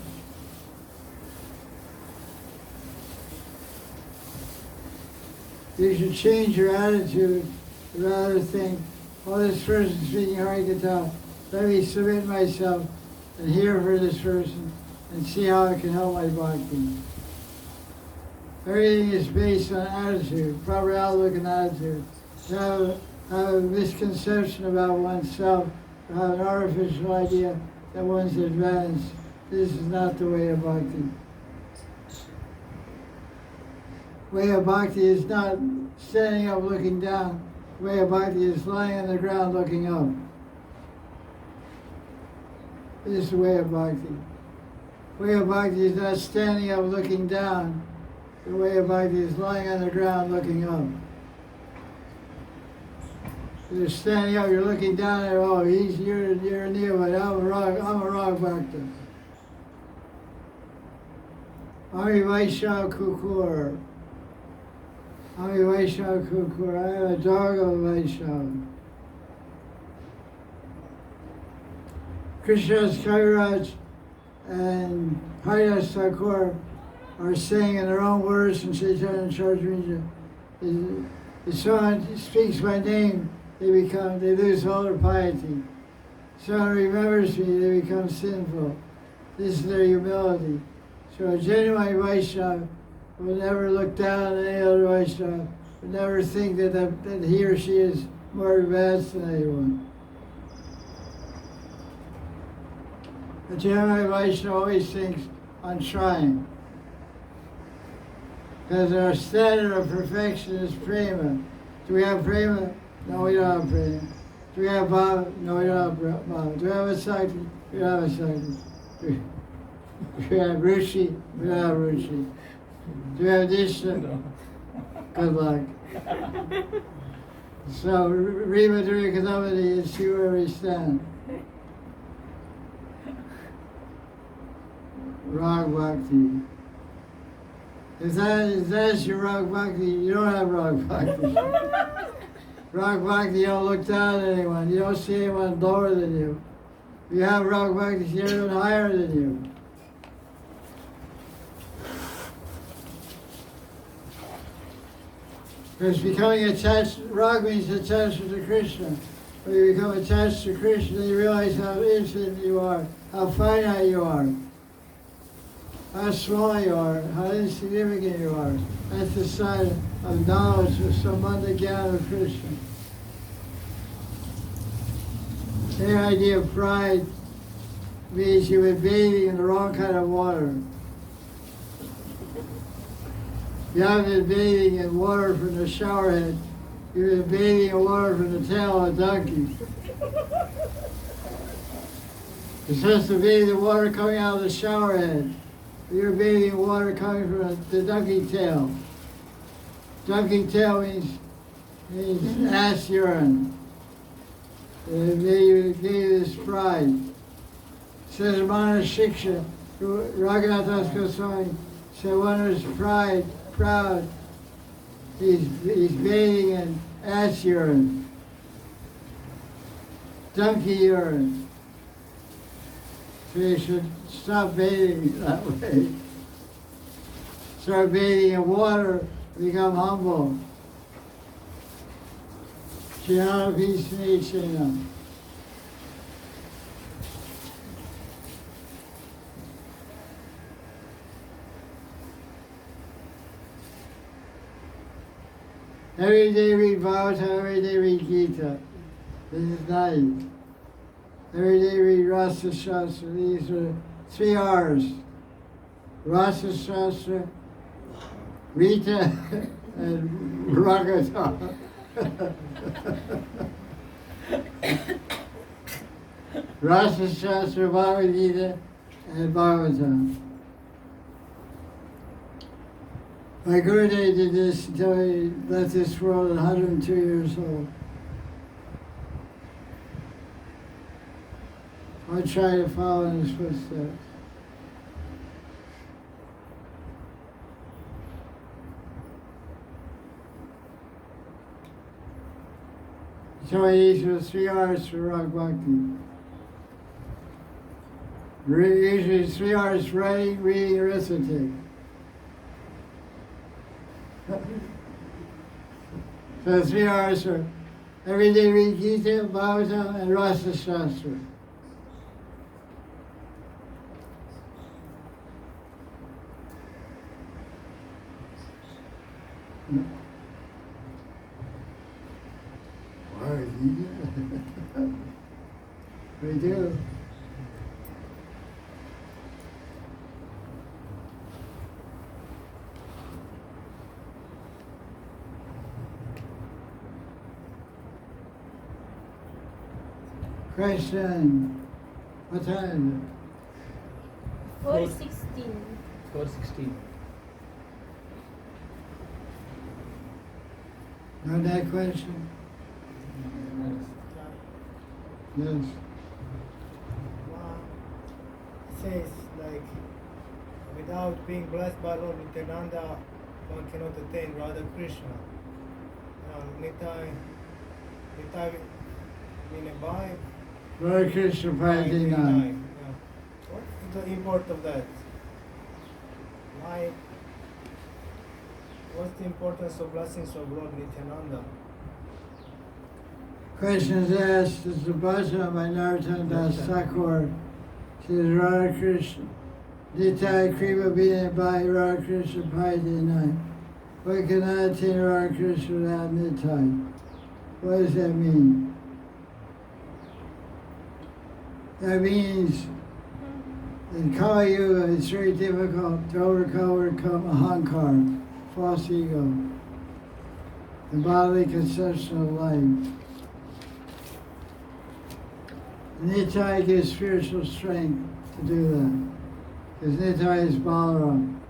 You should change your attitude, rather think, oh, this person speaking Hari Katha, let me submit myself and hear for this person and see how I can help my bhakti. Everything is based on attitude, proper outlook and attitude. To have a misconception about oneself, or have an artificial idea that one's advanced, this is not the way of bhakti. Way of bhakti is not standing up looking down. Way of bhakti is lying on the ground looking up. This is the way of bhakti. Way of bhakti is not standing up looking down. The way of bhakti is lying on the ground looking up. You're standing up, you're looking down there, oh, you're a neophyte, I'm a wrong bhakta. Hari Vaishnava Kukur. Hari Vaishnava Kukur. I am a dog of Vaishnava. Krishna's Kaviraj and Haridas Thakur are saying in their own words in Chaitanya Charitamrita, if someone speaks my name, they lose all their piety. If someone remembers me, they become sinful. This is their humility. So a genuine Vaishnava will never look down on any other Vaishnava, will never think that he or she is more advanced than anyone. A genuine Vaishnava always thinks on trying. Because our standard of perfection is prema. Do we have prema? No, we don't have prema. Do we have bhava? No, we don't have bhava. Do we have a sakti? We don't have a sakti. Do we have ruchi? We don't have ruchi. Do we have dishna? Good luck. So, Rima Durya Kadamani and see where we stand. Rag Bhakti. If that's your Rag Bhakti, you don't have Rag Bhakti. Rag Bhakti, you don't look down at anyone. You don't see anyone lower than you. If you have Rag Bhakti, you see everyone higher than you. Because becoming attached, Rag means attachment to Krishna. When you become attached to Krishna, you realize how infinite you are, how finite you are, how small you are, how insignificant you are. That's the sign of knowledge of Sambandha Jnana of Krishna. The idea of pride means you've been bathing in the wrong kind of water. You haven't been bathing in water from the shower head. You've been bathing in water from the tail of a donkey. You're supposed to bathe in water coming out of the shower head. You're bathing in water coming from the donkey tail. Donkey tail means ass urine. And they gave this pride. It says Mana Shiksha, Raghunath Das Goswami said one who's proud, he's bathing in ass urine, donkey urine. So you should stop bathing that way. Start bathing in water, become humble. Jnana peace nishena. Every day read Bhagavatam, every day read Gita. This is nice. Every day read Rasa Shastra. These are 3 R's. Rasa Shastra, Rita, and Ragata. Rasa Shastra, Bhagavad Gita, and Bhagavatam. My Gurudev did this until he left this world at 102 years old. I try to follow in his footsteps. So these are 3 hours for Rag Bhakti. Usually 3 hours writing, reading, arithmetic. So 3 hours for every day read Gita, Bhagavatam, and Rasa Shastra. We do. Question. What time 4:16. 4:16. Know that question? Yes. It says like, without being blessed by Lord Nityananda, one cannot attain Radha Krishna. Nitai Vinabai. Radha Krishna Prajnana. Yeah. What's the import of that? Why? What's the importance of blessings of Lord Nityananda? Question is asked, is the bhajan by Narottam Das Thakur, says Radha Krishna, Nitai Kriva Bina by Radha Krishna Prajnana. One cannot attain Radha Krishna without Nitai. What does that mean? That means in Kali Yuga it's very difficult to overcome ahankar, false ego, the bodily conception of life. Nitai gives spiritual strength to do that. Because Nitai is Balaram.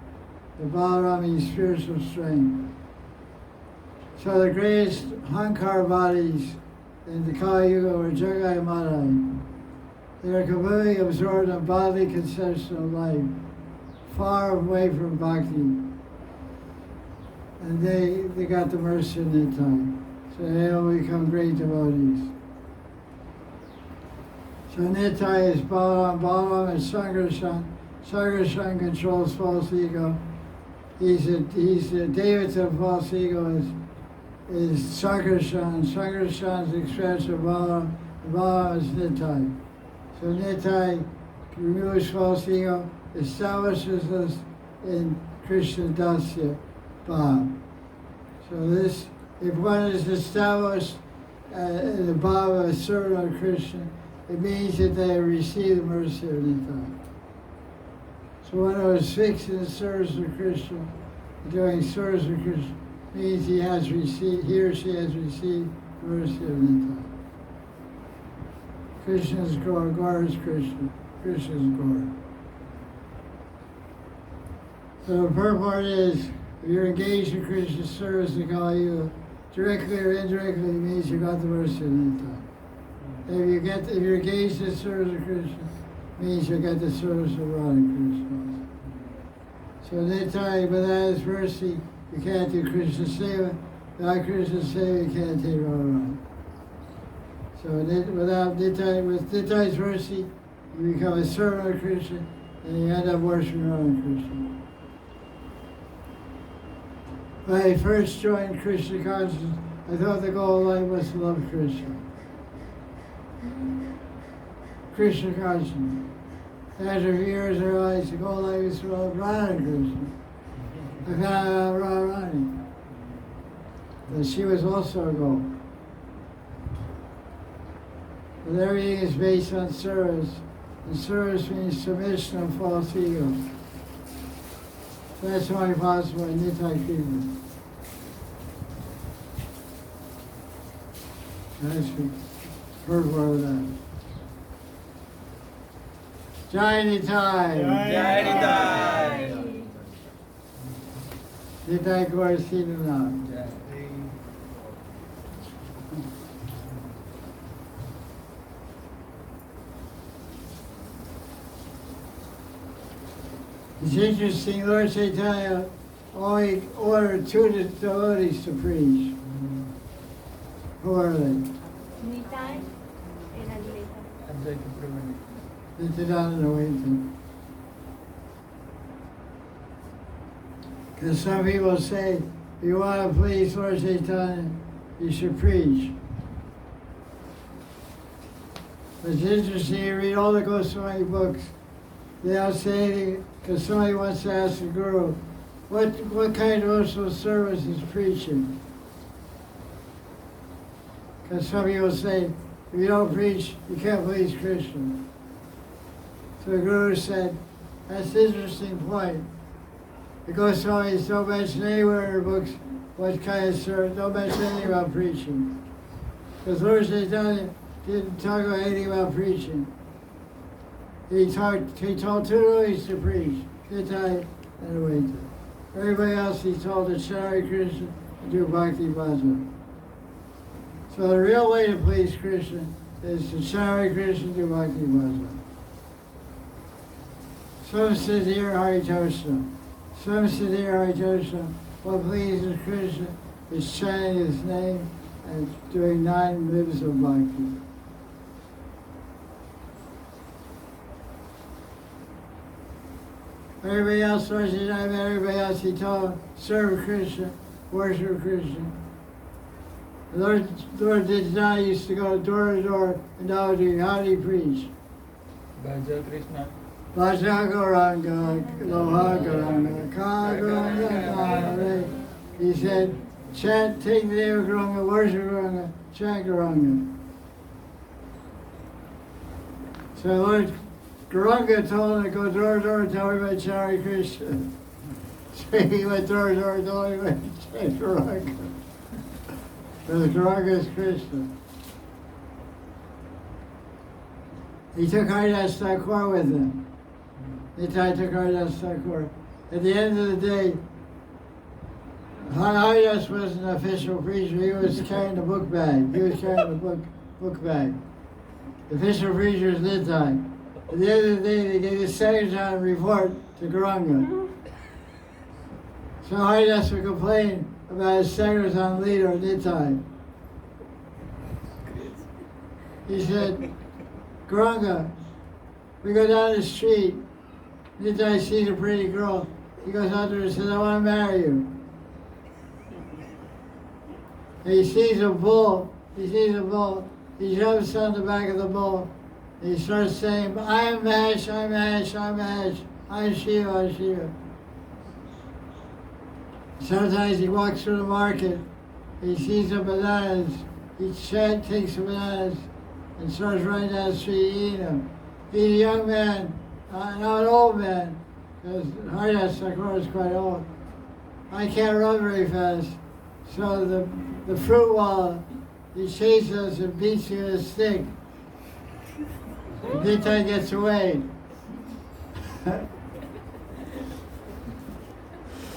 The Balaram means spiritual strength. So the greatest Hankar bodies in the Kali Yuga were Jagai and Madan. They are completely absorbed in bodily conception of life, far away from bhakti. And they got the mercy in Nitai. So they all become great devotees. So Nitai is Balaram, Balaram is Sankarshan. Sankarshan controls false ego. He's the Devata of false ego is Sankarshan. Sankarshan's expression of Balaram, and Balaram is Nitai. So Nitai removes false ego, establishes us in Krishna Dasya Bhav. So this, if one is established in the Bhava, a servant of Krishna, it means that they have received the mercy of Nitai. So one who is fixed in the service of Krishna, doing service of Krishna, means he or she has received the mercy of Nitai. Krishna is Gaur, Gaur is Krishna, Krishna is Gaur. So the purport is, if you're engaged in Krishna's service in Kali Yuga, directly or indirectly means you got the mercy of Nitai. If you're engaged in the service of Krishna, means you get the service of Radha Krishna. So Nitai, without his mercy, you can't do Krishna Seva. Without Krishna Seva, you can't take Radha. So without Nitai, with Nitai's mercy, you become a servant of Krishna, and you end up worshiping Radha Krishna. When I first joined Krishna consciousness, I thought the goal of life was to love Krishna. Krishna consciousness. After years, I realized the goal of life is to love Radha Krishna. I found out about Radharani, that she was also a goal. But everything is based on service, and service means submission of false ego. So that's only possible in Nitai Kriva. That's the purport of that. Jai Nitai! Jai Nitai! Nitai Gaur Siddhanta. It's interesting, Lord Chaitanya only ordered 2 devotees to preach. Who are they? Nityananda waiting. Because some people say, if you want to please Lord Chaitanya, you should preach. But it's interesting, you read all the Goswami books, they don't say anything, because somebody wants to ask the Guru, what kind of devotional service is preaching? Because some people say, if you don't preach, you can't please Krishna. So the Guru said, that's an interesting point. The Goswamis don't mention anywhere in their books what kind of service, don't mention anything about preaching. Because Lord Chaitanya didn't talk about anything about preaching. He told two ways to preach, Nitai and Advaita. Everybody else he told to Hari Krishna and do Bhakti Bhajan. So the real way to please Krishna is to Hari Krishna and do Bhakti Bhajan. Some sit here Haritosha. Some sit here Haritosha. What pleases Krishna is chanting his name and doing 9 lives of Bhakti. Everybody else, everybody else he told, serve Krishna, worship Krishna. Lord Nityananda used to go door to door and how did he preach? Bhaja Krishna. Bhaja Gauranga, Loha Gauranga, Ka Gauranga. He said, chant, take the name of Gauranga, worship Gauranga, chant Gauranga. So Lord Gauranga told him to go door to door and tell everybody Hari Krishna. So he went door to door and told everybody chant Gauranga. Because Gauranga is Krishna. He took Haridas Thakur with him. Nitai took Haridas Thakur. At the end of the day, Haridas wasn't an official preacher. He was carrying the book bag. He was carrying the book bag. The official preacher was Nitai. At the end of the day, they gave the second report to Gauranga. So Haridas would complain about his Sankirtan leader, Nitai. He said, Gauranga, we go down the street. Nitai sees a pretty girl. He goes out to her and says, I want to marry you. And he sees a bull. He jumps on the back of the bull. And he starts saying, I'm Mash, I'm Mash, I'm Mash. I'm Shiva, I'm Shiva. Sometimes he walks through the market. He sees the bananas. He takes the bananas and starts running down the street eating them. He's a young man, not an old man, because Haridas Thakur is quite old. I can't run very fast. So the fruit wall, he chases us and beats you with a stick. Nitai gets away.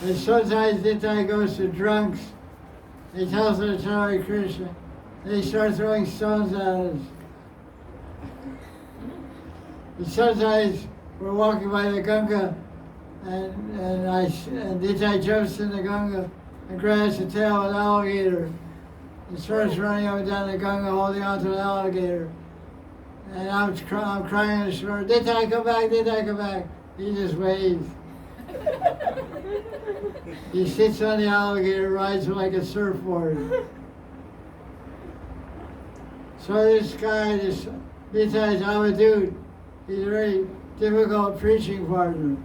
And sometimes Nitai goes to drunks. He tells them to Hari Krishna. And they start throwing stones at us. And sometimes we're walking by the Ganga, and Nitai jumps in the Ganga and grabs the tail of an alligator and starts running up and down the Ganga holding onto an alligator. And I'm crying in the shore, Nitai, come back, Nitai, come back. He just waves. He sits on the alligator, rides him like a surfboard. So this guy, Nitai's I'm a dude. He's a very difficult preaching partner.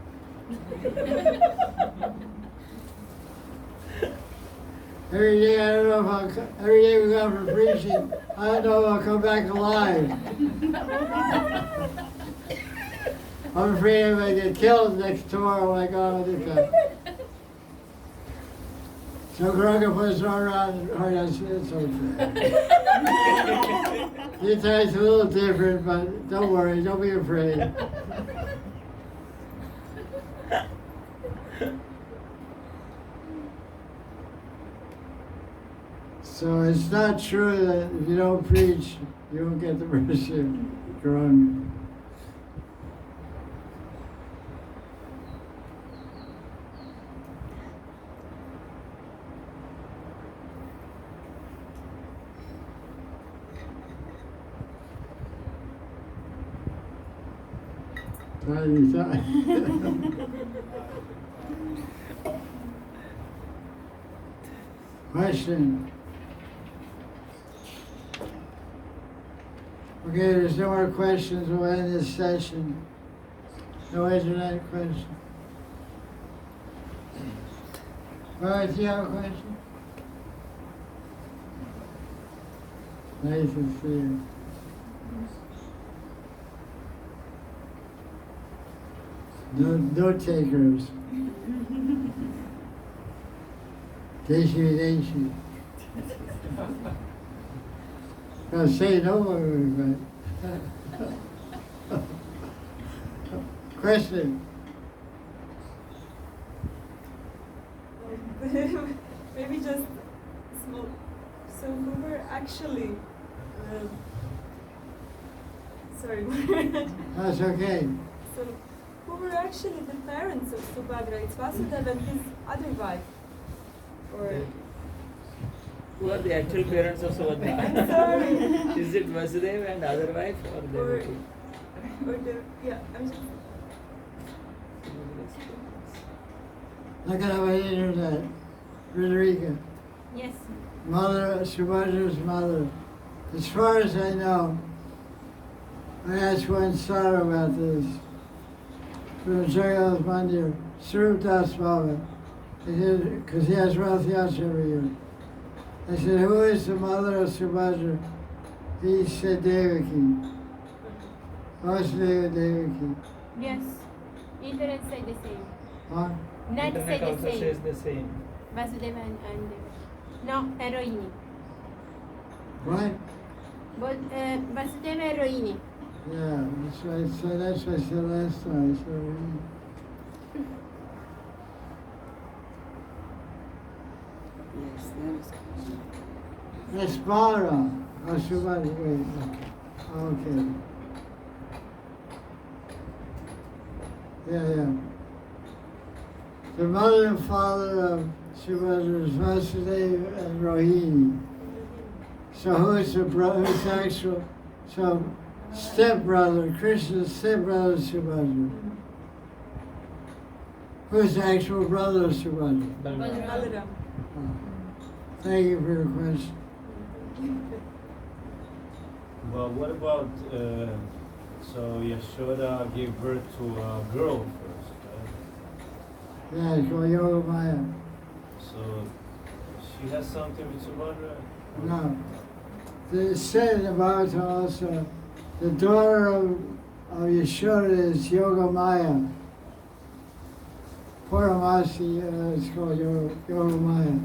Every day I don't know if every day we go for preaching, I don't know if I'll come back alive. I'm afraid I'm going to get killed tomorrow when I go on with this guy. So Gauranga puts his arm around Haridas, it's okay. Nitai's a little different, but don't worry, don't be afraid. So it's not true that if you don't preach, you won't get the mercy of Gauranga. Tiny time. Question. Okay, there's no more questions. We'll end this session. No internet question. All right, do you have a question? Nice to see you. No takers. Deshi. I'll say no more, but. Question. Maybe just small. So who were actually? Sorry. That's okay. So who were actually the parents of Subhadra? It's Vasudeva and his other wife, or? Who are the actual parents of Subhadra? I'm sorry. Is it Vasudeva and other wife or Devaki? Or the, yeah, I'm just. Look at our internet. Frederica. Yes. Mother, Subhadra's mother. As far as I know, I asked one Sara about this. From Jagannath Mandir, Swarup Das Baba. He said, because he has Rath Yatra every year. I said, who is the mother of Subhadra? He said Devaki. Vasudeva Devaki. Yes. Internet say the same. Huh? Net say Internet the also same. says the same. Vasudeva and Devaki. No, Rohini. What? But Vasudeva and Rohini. Yeah, that's what I said. That's what I said last time. I said, that's Bara. Oh, Subhadra. Wait. Okay. Yeah. The mother and father of Subhadra is Vasudeva and Rohini. So who's the brother? Who's actual? So stepbrother, Krishna's stepbrother is Subhadra. Who's the actual brother of Subhadra? Balaram. Thank you for your question. Well, what about, so Yashoda gave birth to a girl first, right? Yeah, it's called Yoga Maya. So she has something with Subhadra? No. It's said in the Bhagavatam also, the daughter of Yashoda is Yoga Maya. Puramasi, it's called Yoga Maya.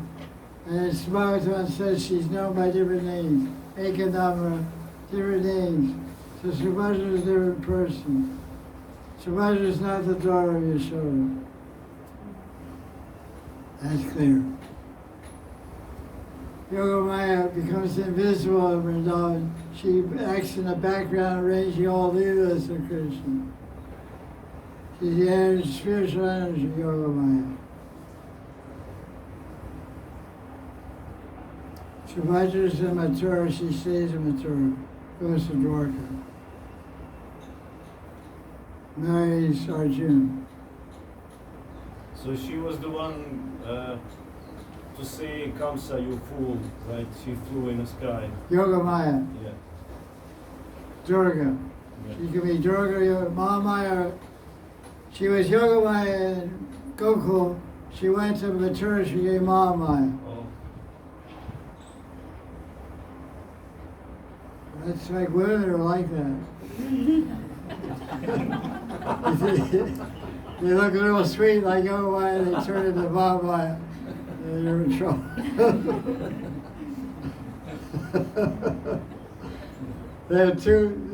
And it's Bhagavatam says she's known by different names. Ekadamra, different names. So Subhadra is a different person. Subhadra is not the daughter of Yashoda. That's clear. Yoga Maya becomes invisible in Vrindavan. She acts in the background, arranging all leelas of Krishna. She's the energy, spiritual energy of Yoga Maya. Subhadra is in Mathura, she stays in Mathura, goes to Dwarka. Marries Arjuna. So she was the one to say, Kamsa, you fool, right? She flew in the sky. Yoga Maya, Yeah. Durga. Yeah. She could be Durga, Yoga, Mahamaya. She was Yoga Maya in Gokul. She went to Mathura, she gave Mahamaya. Oh. That's like women are like that. They look a little sweet like Yoga Maya, they turn into Mahamaya. You're in trouble.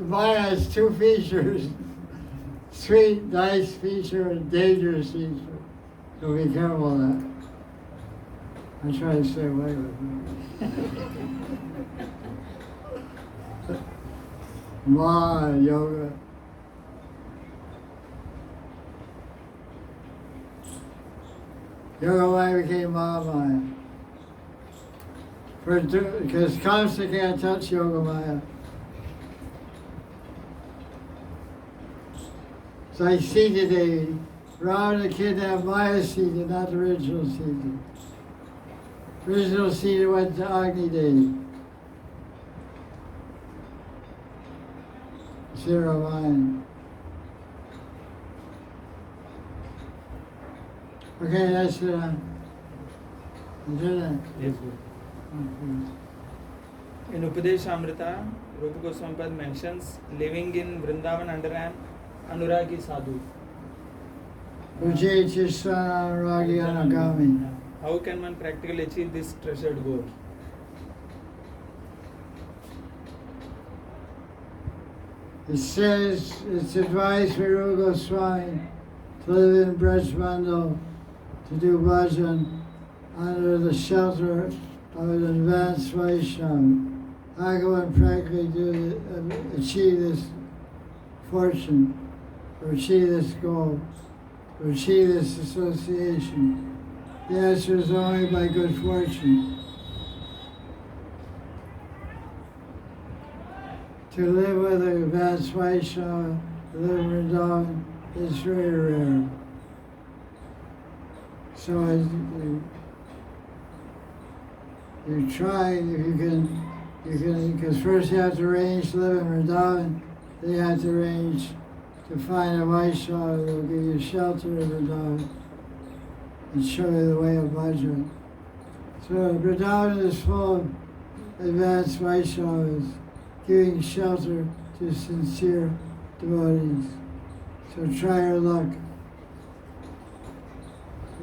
Maya has two features. Sweet, nice feature, and dangerous feature. So be careful of that. I try to stay away with it. Ma yoga. Yoga Maya became Mahamaya. Because Kamsa can't touch Yoga Maya. It's like Sita Devi. Ravana kidnapped Maya Sita, not the original Sita. Original Sita went to Agni Devi. Zero mind. Okay, that's it. Is it? Yes, Guru. In Upadeshamrita, Rupa Goswami mentions living in Vrindavan under an Anuragi sadhu. Ujjayi Chisana Ragi Anagami. How can one practically achieve this treasured goal? It says, it's advised for Rupa Goswami to live in Braj Mandal, to do bhajan under the shelter of an advanced Vaishnava. How can one practically achieve this fortune, or achieve this goal, or achieve this association? The answer is only by good fortune. To live with an advanced Vaishnava, to live in Vrindavan, is very rare. So you try, if you can, because first you have to arrange to live in Vrindavan, then you have to arrange to find a Vaishnava that will give you shelter in Vrindavan and show you the way of bhajan. So Vrindavan is full of advanced Vaishnavas giving shelter to sincere devotees. So try your luck.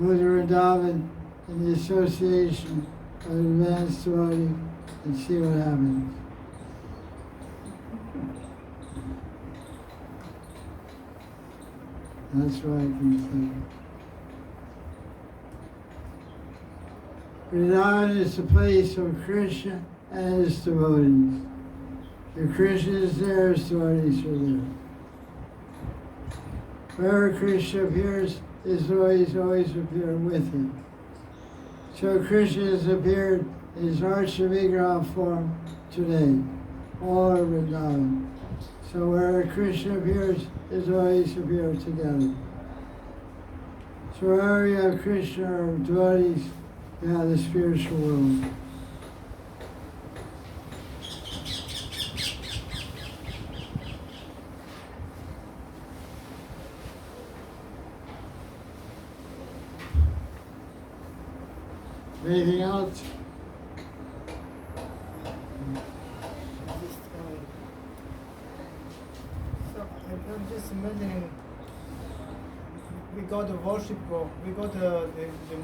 Go to Vrindavan in the association of advanced devotees and see what happens. That's what I can say. Vrindavan is the place of Krishna and his devotees. If Krishna is there, his devotees are there. Wherever Krishna appears, his devotees always appear with him. So Krishna has appeared in his Archa Vigraha form today, all over Vrindavan. So wherever Krishna appears, his devotees appear together. So wherever you have Krishna or devotees, you have the spiritual world. Anything else? So I'm just imagining we got the worship of, we got the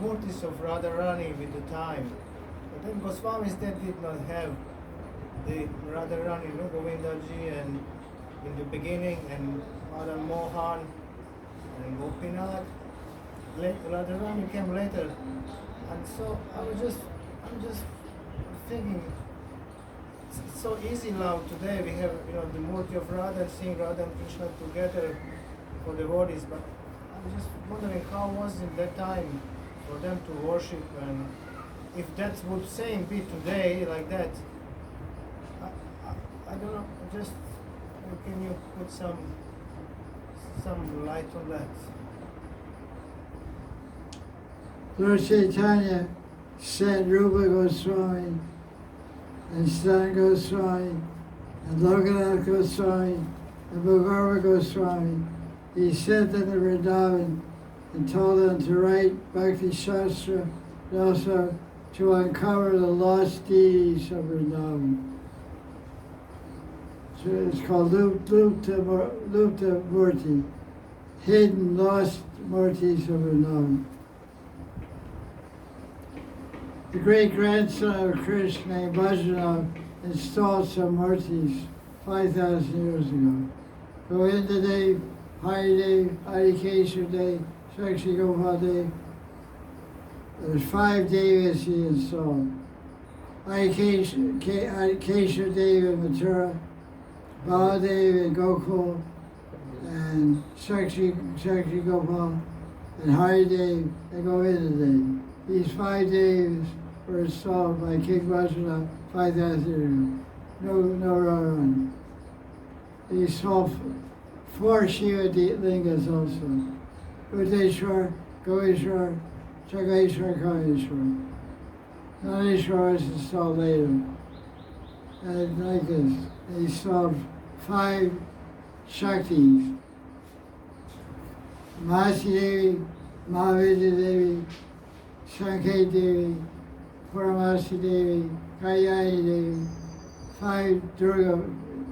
murtis of Radharani with the time. But then Goswamis that did not have the Radharani, Govindaji, and in the beginning, and Madan Mohan and Gopinath. Radharani came later. And so I'm just thinking, it's so easy now today. We have the Murti of Radha and seeing Radha and Krishna together for devotees. But I'm just wondering how was in that time for them to worship, and if that would same be today like that. I don't know. Just can you put some light on that? Lord Chaitanya sent Rupa Goswami and Stan Goswami and Lokanath Goswami and Bhagavad Goswami. He sent them to Vrindavan and told them to write Bhakti Shastra and also to uncover the lost deities of Vrindavan. So it's called Lupta Murti, hidden lost murtis of Vrindavan. The great-grandson of Krishna, named Bhajanov, installed some murtis 5,000 years ago. Govinda Dev, Hari Dev, Hari Keshav Dev, Sakshi Gopal Dev. There's 5 devas he installed. Hari Keshav Dev in Mathura, Baladev in Gokul, and Sakshi Gopal, and Hari Dev and Govinda Dev. These 5 devas were installed by King Bhajanov 5,000 years ago. No Radharani. He installed 4 Shiva lingas also. Uddeshwar, Goeshwar, Chageshwar, Kameshwar. Naneshwar was installed later. And like this, they installed 5 Shaktis. Mahasi Devi, Mahavidya Devi, Sankhe Devi, Paramasi Devi, Kalyani Devi, 5 Durga.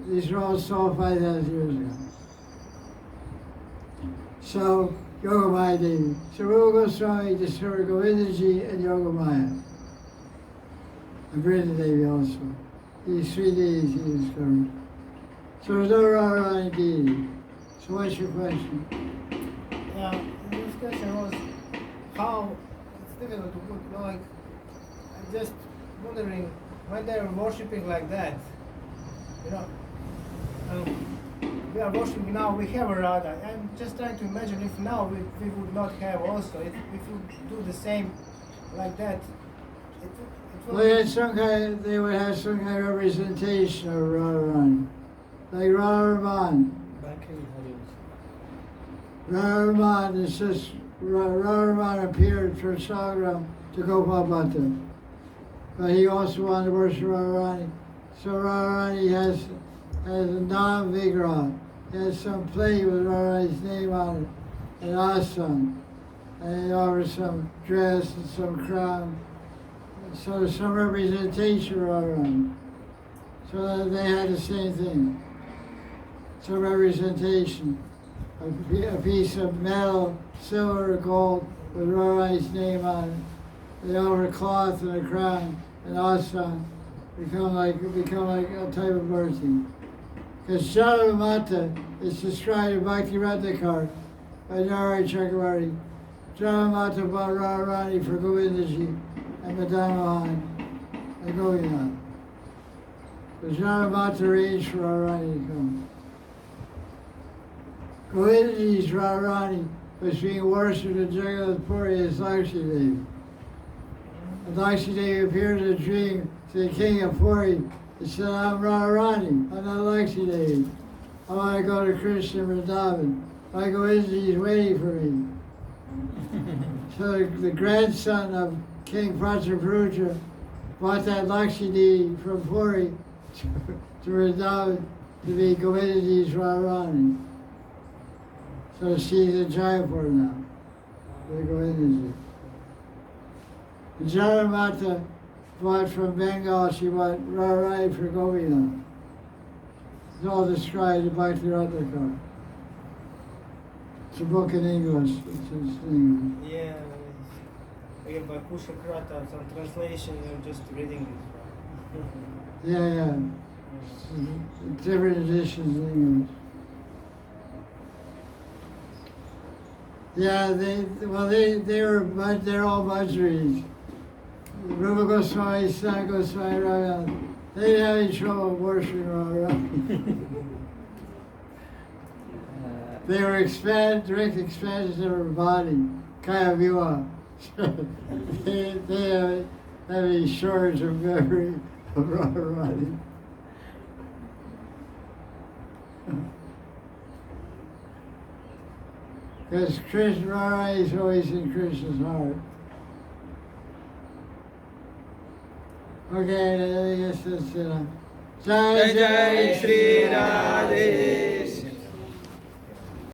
These were all installed 5,000 years ago. So, Yogamaya Devi. So Rupa Goswami discovered Govindaji and Yogamaya. And Brinda Devi also. These 3 deities he discovered. So there's no Radharani deity. So what's your question? This question was how it's difficult to put, like, I'm just wondering when they're worshipping like that, we are worshipping now, we have a Radha. I'm just trying to imagine if now we would not have also, if we do the same like that, it Well, they would have some kind of representation of Radharani. Like Radharaman. Radharaman is just, Radharaman appeared for Sagram to Gopal Bhatta. But he also wanted to worship Radharani. So Radharani has a non-vigraha. He has some plate with Radharani's name on it, an asana. And he offers some dress and some crown. So there's some representation of Radharani. So that they had the same thing. Some representation. A piece of metal, silver or gold with Radharani's name on it. They offer a cloth and a crown, an asana. Become like a type of mercy. Because Janamata is described in Bhakti Rathakar by Narayana Chakravarti. Janamata bought Radharani for Govindaji and Madan Mohan and Govinda. So Janamata arranged for Radharani to come. Govindaji's Radharani was being worshipped in Jagannath Puri as Lakshmi Devi. And Lakshmi Devi appeared in a dream to the king of Puri. He said, I'm Radharani, I'm not Lakshmi Devi. I want to go to Krishna Vrindavan. My Govindaji is waiting for me. So the grandson of King Prataparudra brought that Lakshmi Devi from Puri to Vrindavan to be Govindaji's Radharani. So she's in Jaipur now, the Govindaji. Janamata bought from Bengal, she bought Radharani for Govinda. It's all described in Bhakti Rathakar. It's a book in English. It's in English. Yeah, we have Kusha Krata, some translation, I'm just reading this. Yeah. It's different editions in English. Yeah, they're all Bajris. Rupa Goswami, San Goswami, Raghunath, they didn't have any trouble worshiping Radharani. They were direct expansions of her body, Kaya Viva. They have a shortage of memory of Radharani. Because Krishna Radharani is always in Krishna's heart. Okay, I guess that's it. Jaya Jaya Sri Radhe.